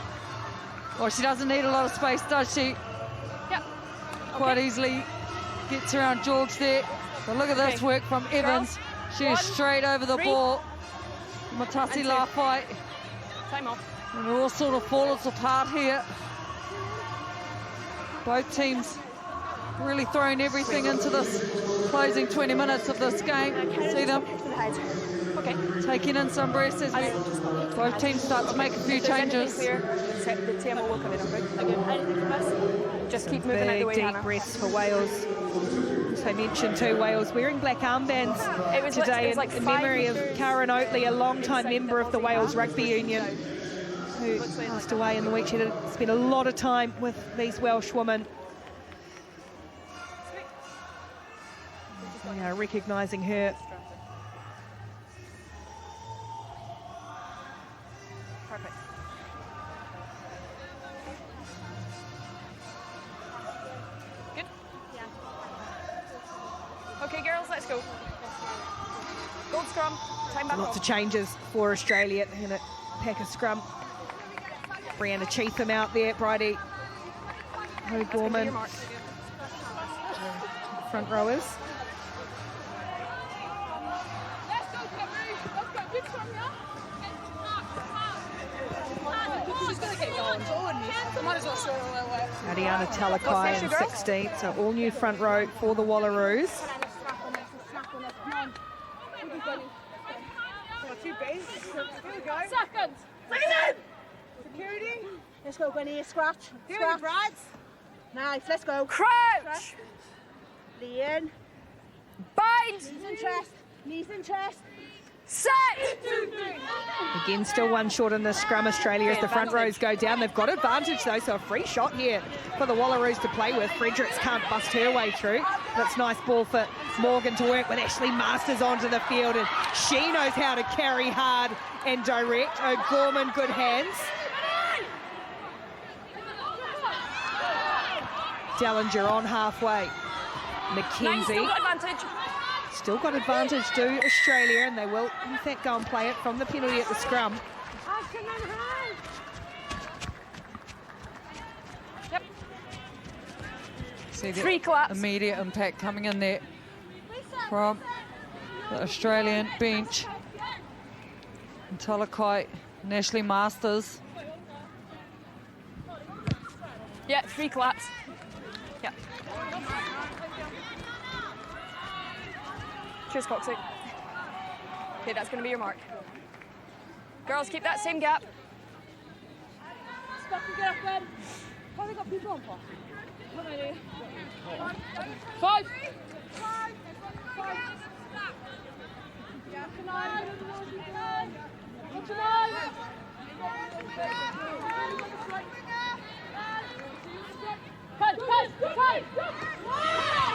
Well, she doesn't need a lot of space, does she? Yep. Quite easily gets around George there. But look at this work from Evans. She is straight over the ball. Matasi Lafay. Time off. And it all sort of falls apart here. Both teams really throwing everything into this closing 20 minutes of this game. See them taking in some breaths as both teams start to make a few changes. The TMO will come in, okay? Just keep moving out the way, deep Hannah. breaths for Wales. As I mentioned too, Wales wearing black armbands today in memory of Karen Oatley, a long-time member of the Wales Rugby Union, who passed away in the week. She did spend a lot of time with these Welsh women. We are recognising her. Perfect. Good? Yeah. Okay, girls, let's go. Gold scrum, time back Lots off. of changes for Australia in a pack of scrum. Brianna Cheatham out there, Bridie O'Gorman, front rowers. Ariana Talakai in 16th, so all new front row for the Wallaroos. Seconds. Security. Let's go, Gwenny. Scratch. Scratch. Nice. Let's go. Crouch. Lean. Bind. Knees and chest. Knees and chest. Set. Again, still one short in the scrum, Australia, as the front rows go down. They've got advantage, though, so a free shot here for the Wallaroos to play with. Fredericks can't bust her way through. That's nice ball for Morgan to work with Ashley Masters onto the field, and she knows how to carry hard and direct. O'Gorman, good hands. Dellinger on halfway. McKenzie. Still got advantage. Still got advantage to Australia, and they will, in fact, go and play it from the penalty at the scrum. Yep. See the 3 claps. immediate impact coming in there from the Australian bench. And Talakai and Ashley Masters. Yeah, 3 claps. Yeah. Cheers, Coxie. Okay, that's going to be your mark. Girls, keep that same gap. Five.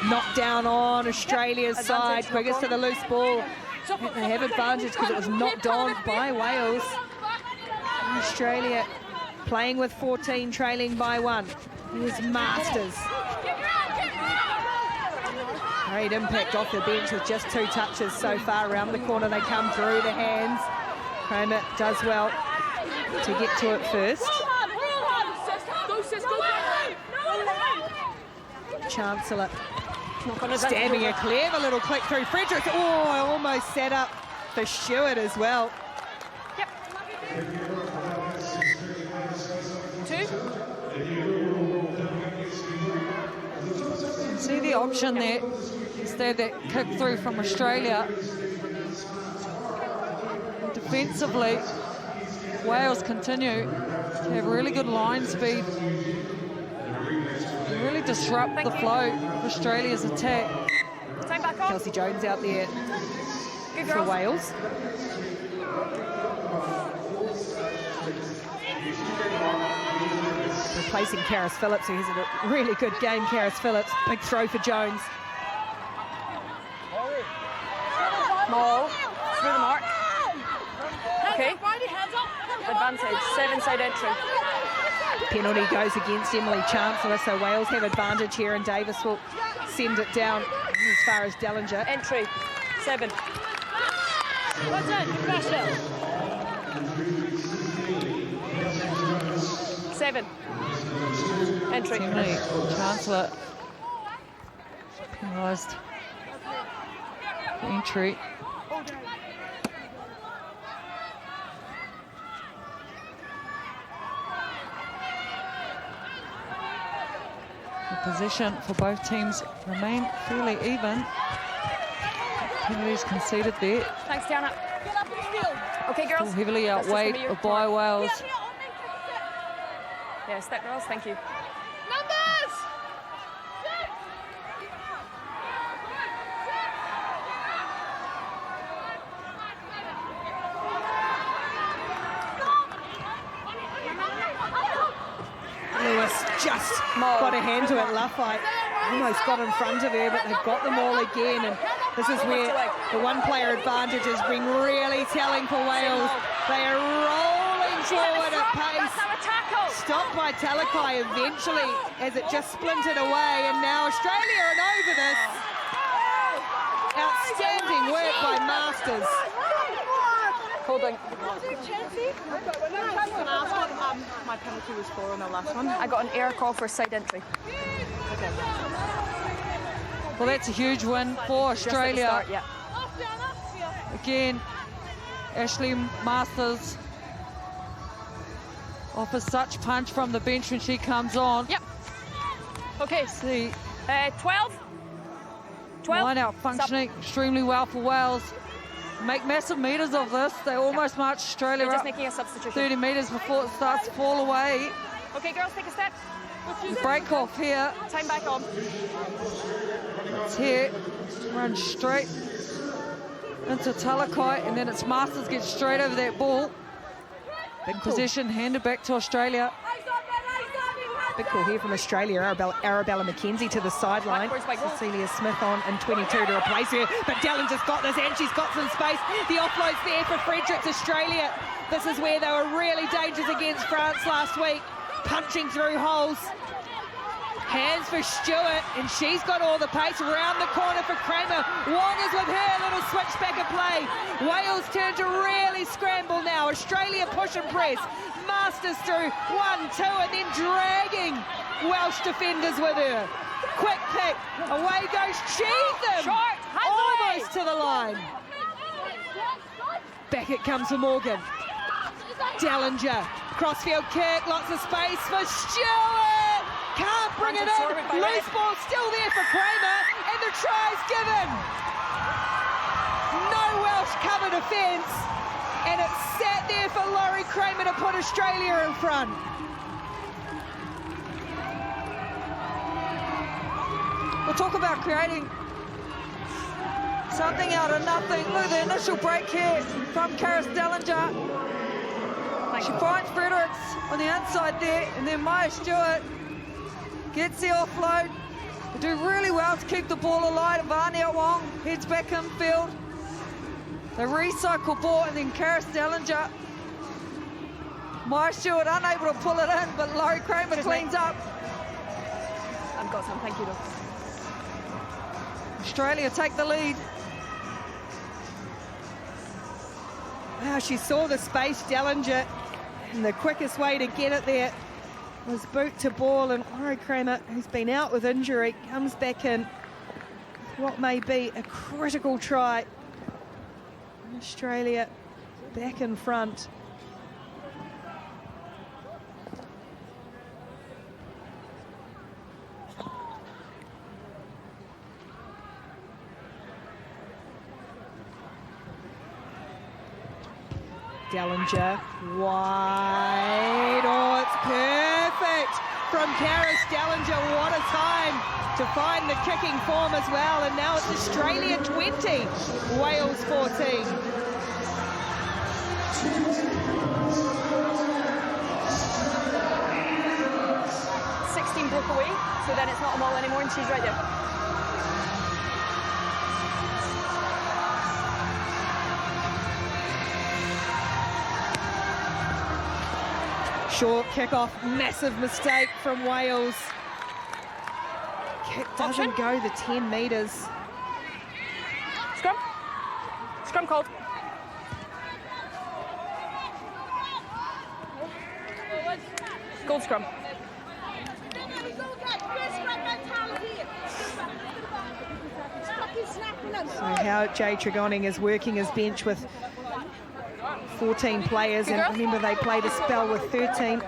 Knocked down on Australia's side. Quiggers to the loose ball. They have advantage because it was knocked on by Wales. Australia playing with 14, trailing by 1. Here's Masters. Great impact off the bench with just 2 touches so far. Around the corner they come through the hands. Kramer does well to get to it first. Chancellor stabbing a clever little click through Fredericks. Oh, almost set up for Stewart as well. Yep. 2. See the option there. Instead that kick through from Australia. Defensively, Wales continue to have really good line speed. Really disrupt the flow of Australia's attack. Time back on. Kelsey Jones out there Good for girls. Wales. Replacing Karis Phillips, who has a really good game. Karis Phillips, big throw for Jones. Maul, through the mark. Okay. Advantage, 7-side entry. Penalty goes against Emily Chancellor, so Wales have advantage here, and Davis will send it down as far as Dellinger. Entry, 7. What's it? Pressure. 7. Entry. Emily Chancellor penalised entry. The position for both teams remain fairly even. Penalties conceded there. Thanks, Tiana. Okay, girls. Still heavily outweighed by Wales. Yeah, step girls, thank you. Numbers! Lewis just got a hand to it. Lafayette almost got in front of her, but they've got them all again. And this is where the one-player advantage has been really telling for Wales. They are rolling forward at pace. Stopped by Talakai eventually as it just splintered away. And now Australia are over this. Outstanding work by Masters. Holding. My penalty was 4 on the last one. I got an air call for side entry. Okay. Well, that's a huge win for Australia. Start, yeah. Again, Ashley Masters offers such punch from the bench when she comes on. Yep. Okay. See. 12. 12. Line out functioning extremely well for Wales. Make massive metres of this. They almost march Australia They're just up making a substitution. 30 metres before it starts to fall away. Okay, girls, take a step. The break off here. Time back on. It's here. Run straight into Talakai, and then it's Masters gets straight over that ball. Big possession handed back to Australia. Big call here from Australia. Arabella McKenzie to the sideline. Cecilia Smith on in 22 to replace her. But Dellinger's got this and she's got some space. The offload's there for Fredericks. Australia. This is where they were really dangerous against France last week. Punching through holes. Hands for Stewart, and she's got all the pace. Around the corner for Kramer. Wong is with her, little switchback of play. Wales turn to really scramble now. Australia push and press. Masters through 1, 2, and then dragging Welsh defenders with her. Quick pick, away goes Cheatham. Short, almost to the line. Back it comes for Morgan. Dellinger, crossfield kick, lots of space for Stewart. Can't bring it in. Loose ball still there for Kramer, and the try's given. No Welsh cover defence, and it's sat there for Laurie Kramer to put Australia in front. We'll talk about creating something out of nothing. Look at the initial break here from Karis Dellinger. She finds Fredericks on the inside there, and then Maya Stewart gets the offload. They do really well to keep the ball alive. Vania Wong heads back infield. They recycle ball, and then Karis Dellinger. Maya Stewart unable to pull it in, but Laurie Kramer cleans up. I've got some, thank you, though. Australia take the lead. Wow, she saw the space, Dellinger, and the quickest way to get it there was boot to ball, and Laurie Kramer, who's been out with injury, comes back in what may be a critical try. Australia back in front. Dellinger, wide, oh, it's perfect from Karis Dellinger. What a time to find the kicking form as well, and now it's Australia 20, Wales 14. Broke away, so then it's not a maul anymore, and she's right there. Short kick-off, massive mistake from Wales. Kick doesn't go the 10 metres. Scrum. Scrum called. Gold scrum. So how Jay Tregonning is working his bench with 14 players, and remember they played a spell with 13.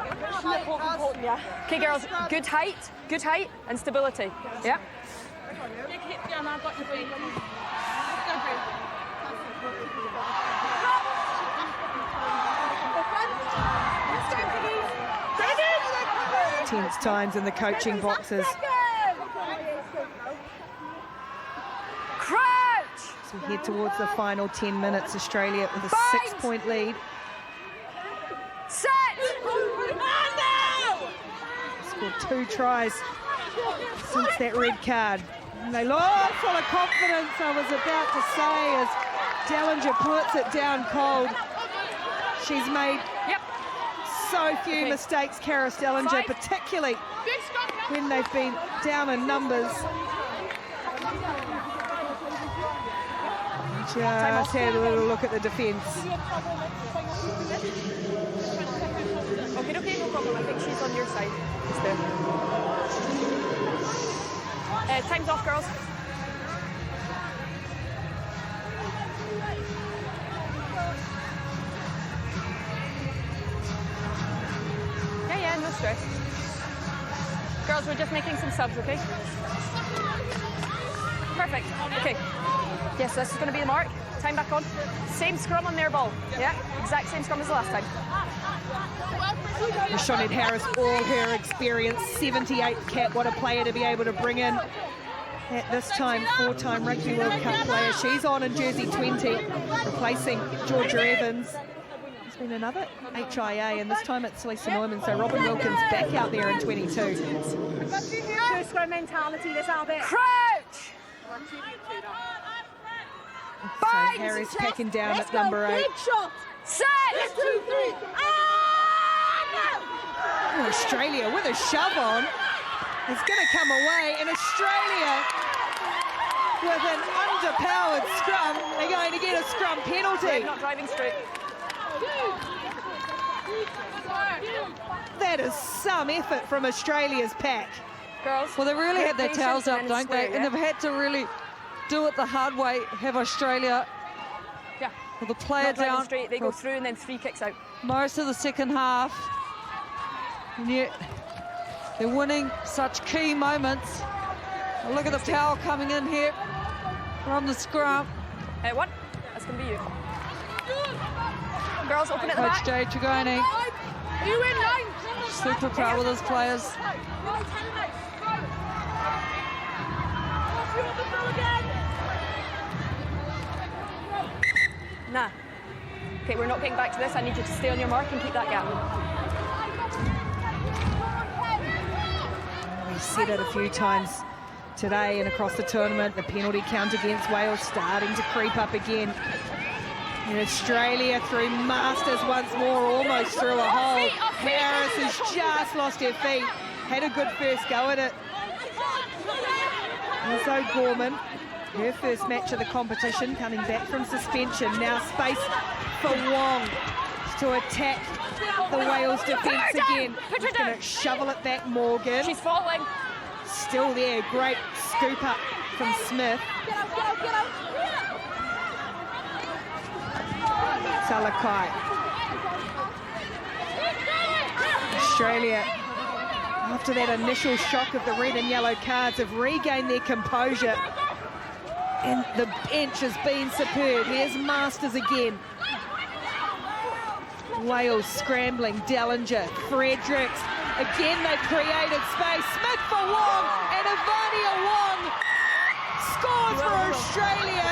Okay, girls, good height and stability. Yeah. Tense times in the coaching boxes. So we head towards the final 10 minutes. Australia with a 6-point lead. Set! Scored 2 tries since that red card. And they look full of confidence, I was about to say, as Dellinger puts it down cold. She's made so few mistakes, Karis Dellinger, particularly when they've been down in numbers. Just had a little look at the defence. Okay, no problem. I think she's on your side. Just there. Time's off, girls. Yeah, no stress. Girls, we're just making some subs, okay? Perfect. Okay. Yes, this is going to be the mark. Time back on. Same scrum on their ball. Yeah, exact same scrum as the last time. Shawnee Harris, all her experience, 78 cap. What a player to be able to bring in at this time, 4-time Rugby World Cup player. She's on in jersey 20, replacing Georgia Evans. There's been another HIA, and this time it's Lisa Neumann. So Robin Wilkins back out there in 22. Two scrum mentality, this Albert. Crouch! So Harris packing down at number 8. Big shot. Set! 2, 3. Oh, Australia with a shove on. It's going to come away, and Australia with an underpowered scrum. They're going to get a scrum penalty. Not driving straight. That is some effort from Australia's pack. Girls, well, they really had their tails up, don't they? Yeah. And they've had to really do it the hard way, have Australia with the player down. Straight, they go through and then 3 kicks out. Most of the second half. And yet they're winning such key moments. Oh, look at the power coming in here from the scrum. What? That's going to be you. Girls, open at the Coach back. Jay Tregonning. You in line. Super proud with his players. Nah. Okay, we're not getting back to this. I need you to stay on your mark and keep that gap. We've said it a few times today and across the tournament. The penalty count against Wales starting to creep up again. And Australia through Masters once more, almost through a hole. Harris has just lost her feet. Had a good first go at it. And so Gorman, her first match of the competition, coming back from suspension. Now space for Wong to attack the Wales defence again. She's going to shovel it back, Morgan. She's falling. Still there, great scoop up from Smith. Salakai. Australia, after that initial shock of the red and yellow cards, have regained their composure. And the bench has been superb. Here's Masters again. Wales scrambling, Dellinger, Fredericks. Again, they've created space. Smith for Wong, and Ivania Wong scores for Australia.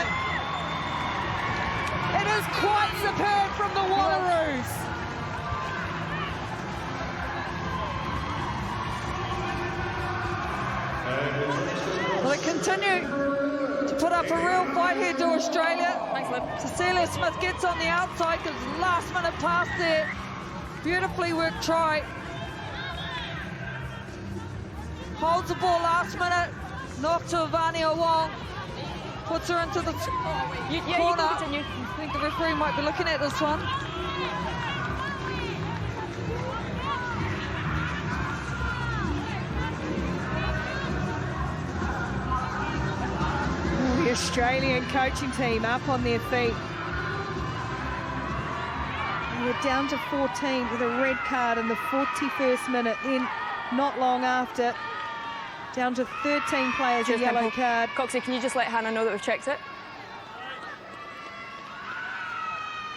It is quite superb from the Wallaroos. Well, they continue to put up a real fight here to Australia. Cecilia Smith gets on the outside because last minute pass there. Beautifully worked try. Holds the ball last minute. Knock to Ivania Wong. Puts her into the corner. I think the referee might be looking at this one. The Australian coaching team up on their feet. We're down to 14 with a red card in the 41st minute. Then, not long after, down to 13 players, a yellow card. Coxie, can you just let Hannah know that we've checked it?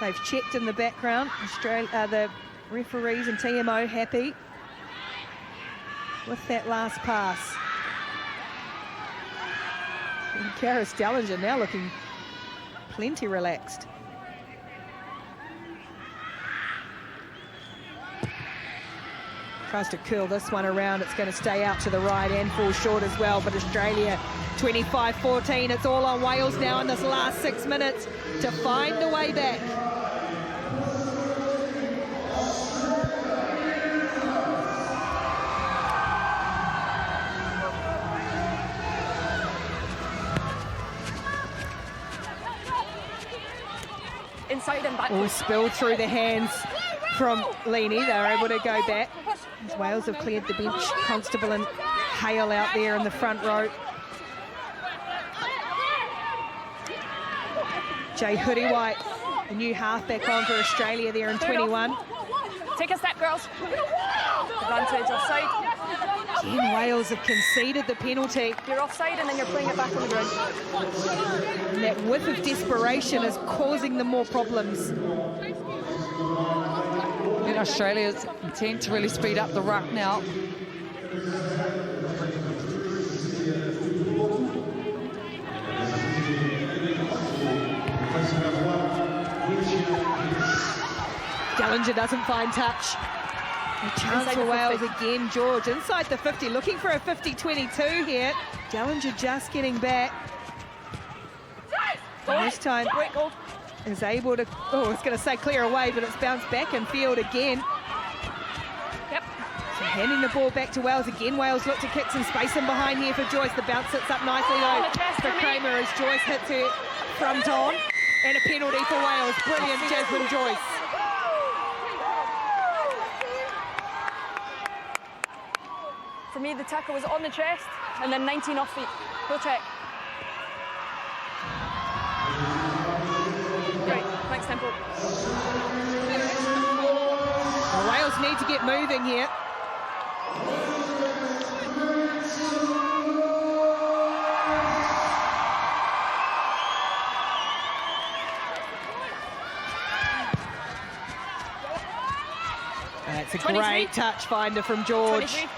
They've checked in the background. Australia, the referees and TMO happy with that last pass. And Karis Dellinger now looking plenty relaxed. Tries to curl this one around. It's going to stay out to the right and fall short as well. But Australia 25-14. It's all on Wales now in this last 6 minutes to find a way back. Inside and back. All spilled through the hands from Leaney. They're able to go back. As Wales have cleared the bench. Constable and Hale out there in the front row. Jay Hoodie-White, the new halfback on for Australia there in 21. Take a step, girls. Advantage offside. Again, Wales have conceded the penalty. You're offside and then you're playing it back on the ground. And that whiff of desperation is causing them more problems. And Australia's intent to really speed up the ruck now. Dellinger doesn't find touch. A chance for Wales again, George. Inside the 50, looking for a 50-22 here. Dellinger just getting back. And this time is able to, oh, I was going to say clear away, but it's bounced back in field again. Yep. So handing the ball back to Wales again. Wales look to kick some space in behind here for Joyce. The bounce sits up nicely though for Kramer as Joyce hits her front on. And a penalty for Wales. Brilliant, Jasmine Joyce. For me, the tackle was on the chest and then 19 off feet. Go check. Great, thanks, Temple. Well, Wales need to get moving here. That's a great touch finder from George. 23.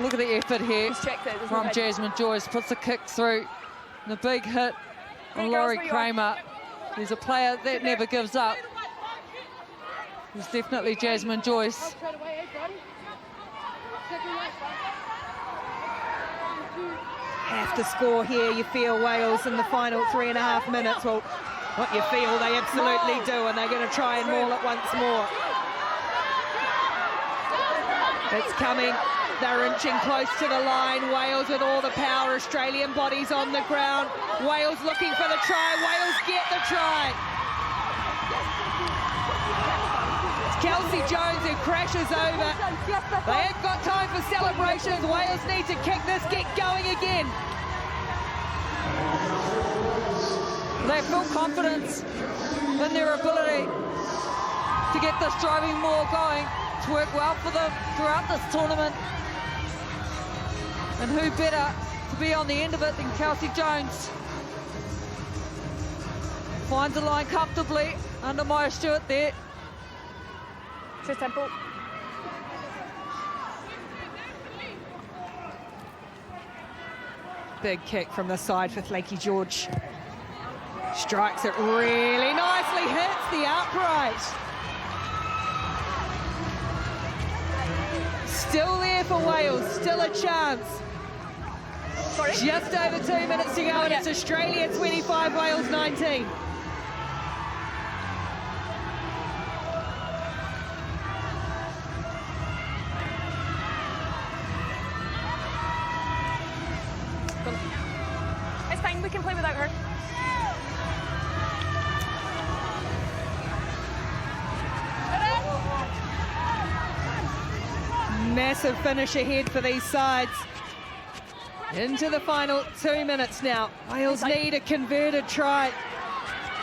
Look at the effort here from no Jasmine Joyce. Puts the kick through. And the big hit on Laurie Kramer. He's a player that never gives up. It's definitely Jasmine Joyce. Have to score here, you feel, Wales, in the final 3.5 minutes. Well, what you feel, they absolutely do, and they're going to try and maul it once more. It's coming. They're inching close to the line. Wales with all the power. Australian bodies on the ground. Wales looking for the try. Wales get the try. It's Kelsey Jones who crashes over. They ain't got time for celebrations. Wales need to kick this, get going again. They have full confidence in their ability to get this driving maul going. It's worked well for them throughout this tournament. And who better to be on the end of it than Kelsey Jones? Finds the line comfortably under Maya Stewart there. Just Temple. Big kick from the side for Flaky George. Strikes it really nicely, hits the upright. Still there for Wales, still a chance. Sorry? Just over 2 minutes to go, and it's Australia 25, Wales 19. It's fine, we can play without her. Massive finish ahead for these sides. Into the final 2 minutes now. Wales need a converted try.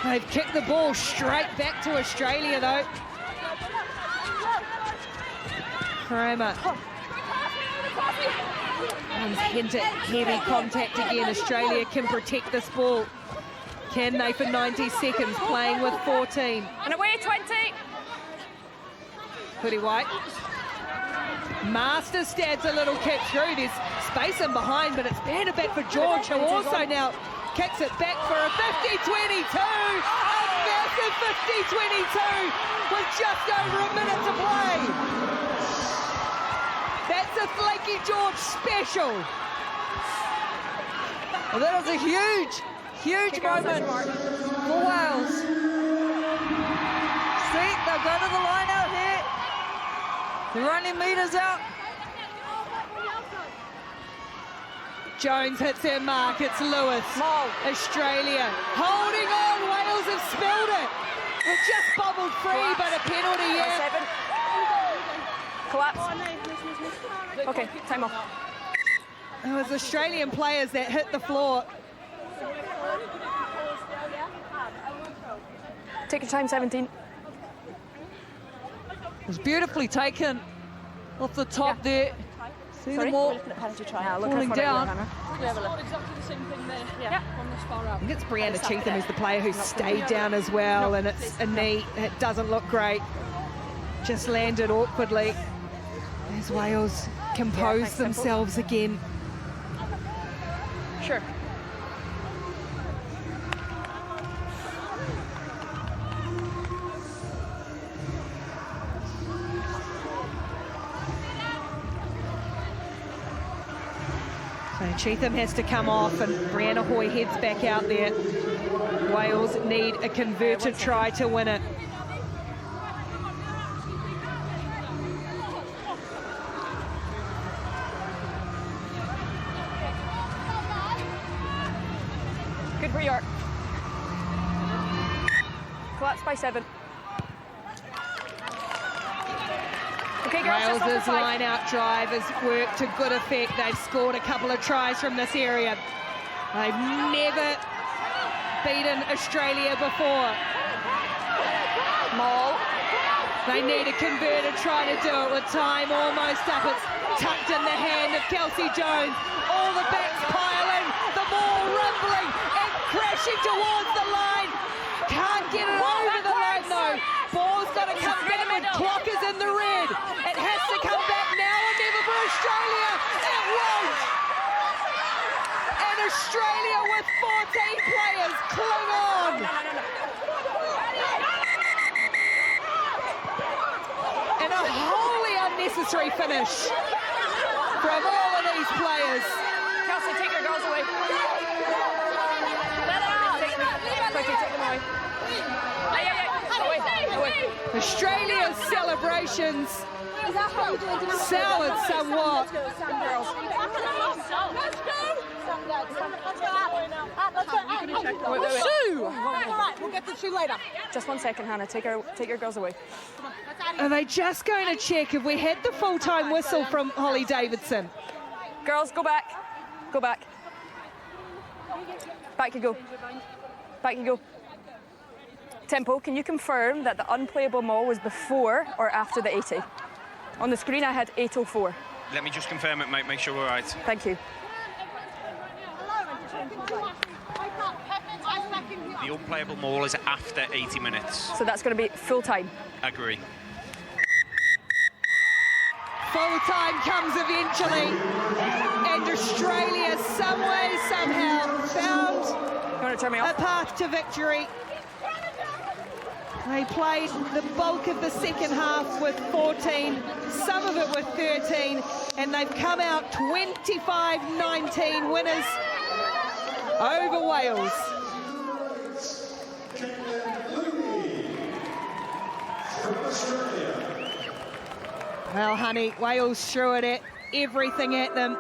They've kicked the ball straight back to Australia though. Kramer. Hinted heavy contact again. Australia can protect this ball. Can they for 90 seconds, playing with 14. And away 20. Hoodie White. Master stabs a little kick through. There's space in behind, but it's better back for George, who also now kicks it back for a 50-22. A massive 50-22 with just over a minute to play. That's a Flaky George special. Well, that was a huge moment for Wales. See, they'll go to the line out here. They're running meters out. Jones hits her mark. It's Lewis. Australia holding on. Wales have spilled it. It just bubbled free, but a penalty yet. Collapse. Okay, time off. It was Australian players that hit the floor. Take your time, 17. It was beautifully taken off the top there. See them all falling down. I think it's Brianna Cheatham who's the player who stayed down as well, and it's a knee. It doesn't look great. Just landed awkwardly as Wales compose themselves again. Sure. So Cheatham has to come off, and Brianna Hoy heads back out there. Wales need a converted try to win it. Good for York. Collapse by 7. Okay, girls, Wales's line-out drive has worked to good effect. They've scored a couple of tries from this area. They've never beaten Australia before. Maul. They need a converted try to do it with time almost up. It's tucked in the hand of Kelsey Jones. All the backs piling, the ball rumbling and crashing towards the line. Can't get it over the line though. Ball's got to come back, and clock is in the red. It has to come back now or never for Australia. necessary finish from all of these players. Kelsey, take your girls away. Let it out. Quickly, take them away. Away. Australia's celebrations soured somewhat. We'll get the shoe later. Just 1 second, Hannah. Take your girls away. Are they just going to check if we had the full-time whistle from Holly Davidson? Girls, go back. Go back. Back you go. Back you go. Tempo, can you confirm that the unplayable maul was before or after the 80? On the screen I had 8:04. Let me just confirm it, mate. Make sure we're right. Thank you. The unplayable maul is after 80 minutes. So that's going to be full time. Agree. Full time comes eventually, and Australia some way, somehow found a path to victory. They played the bulk of the second half with 14, some of it with 13, and they've come out 25-19 winners over Wales. Well, honey, Wales threw it at everything at them.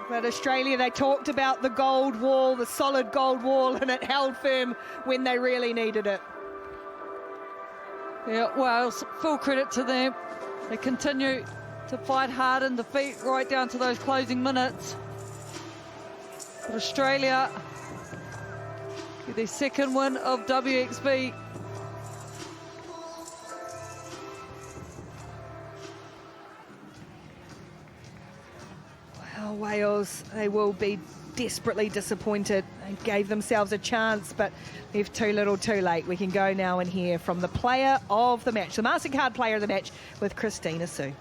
But Australia, they talked about the gold wall, the solid gold wall, and it held firm when they really needed it. Yeah, Wales, full credit to them. They continue to fight hard in defeat right down to those closing minutes. But Australia get their second win of WXV. Well, Wales, they will be desperately disappointed. They gave themselves a chance, but left too little too late. We can go now and hear from the player of the match, the MasterCard player of the match, with Christina Sue.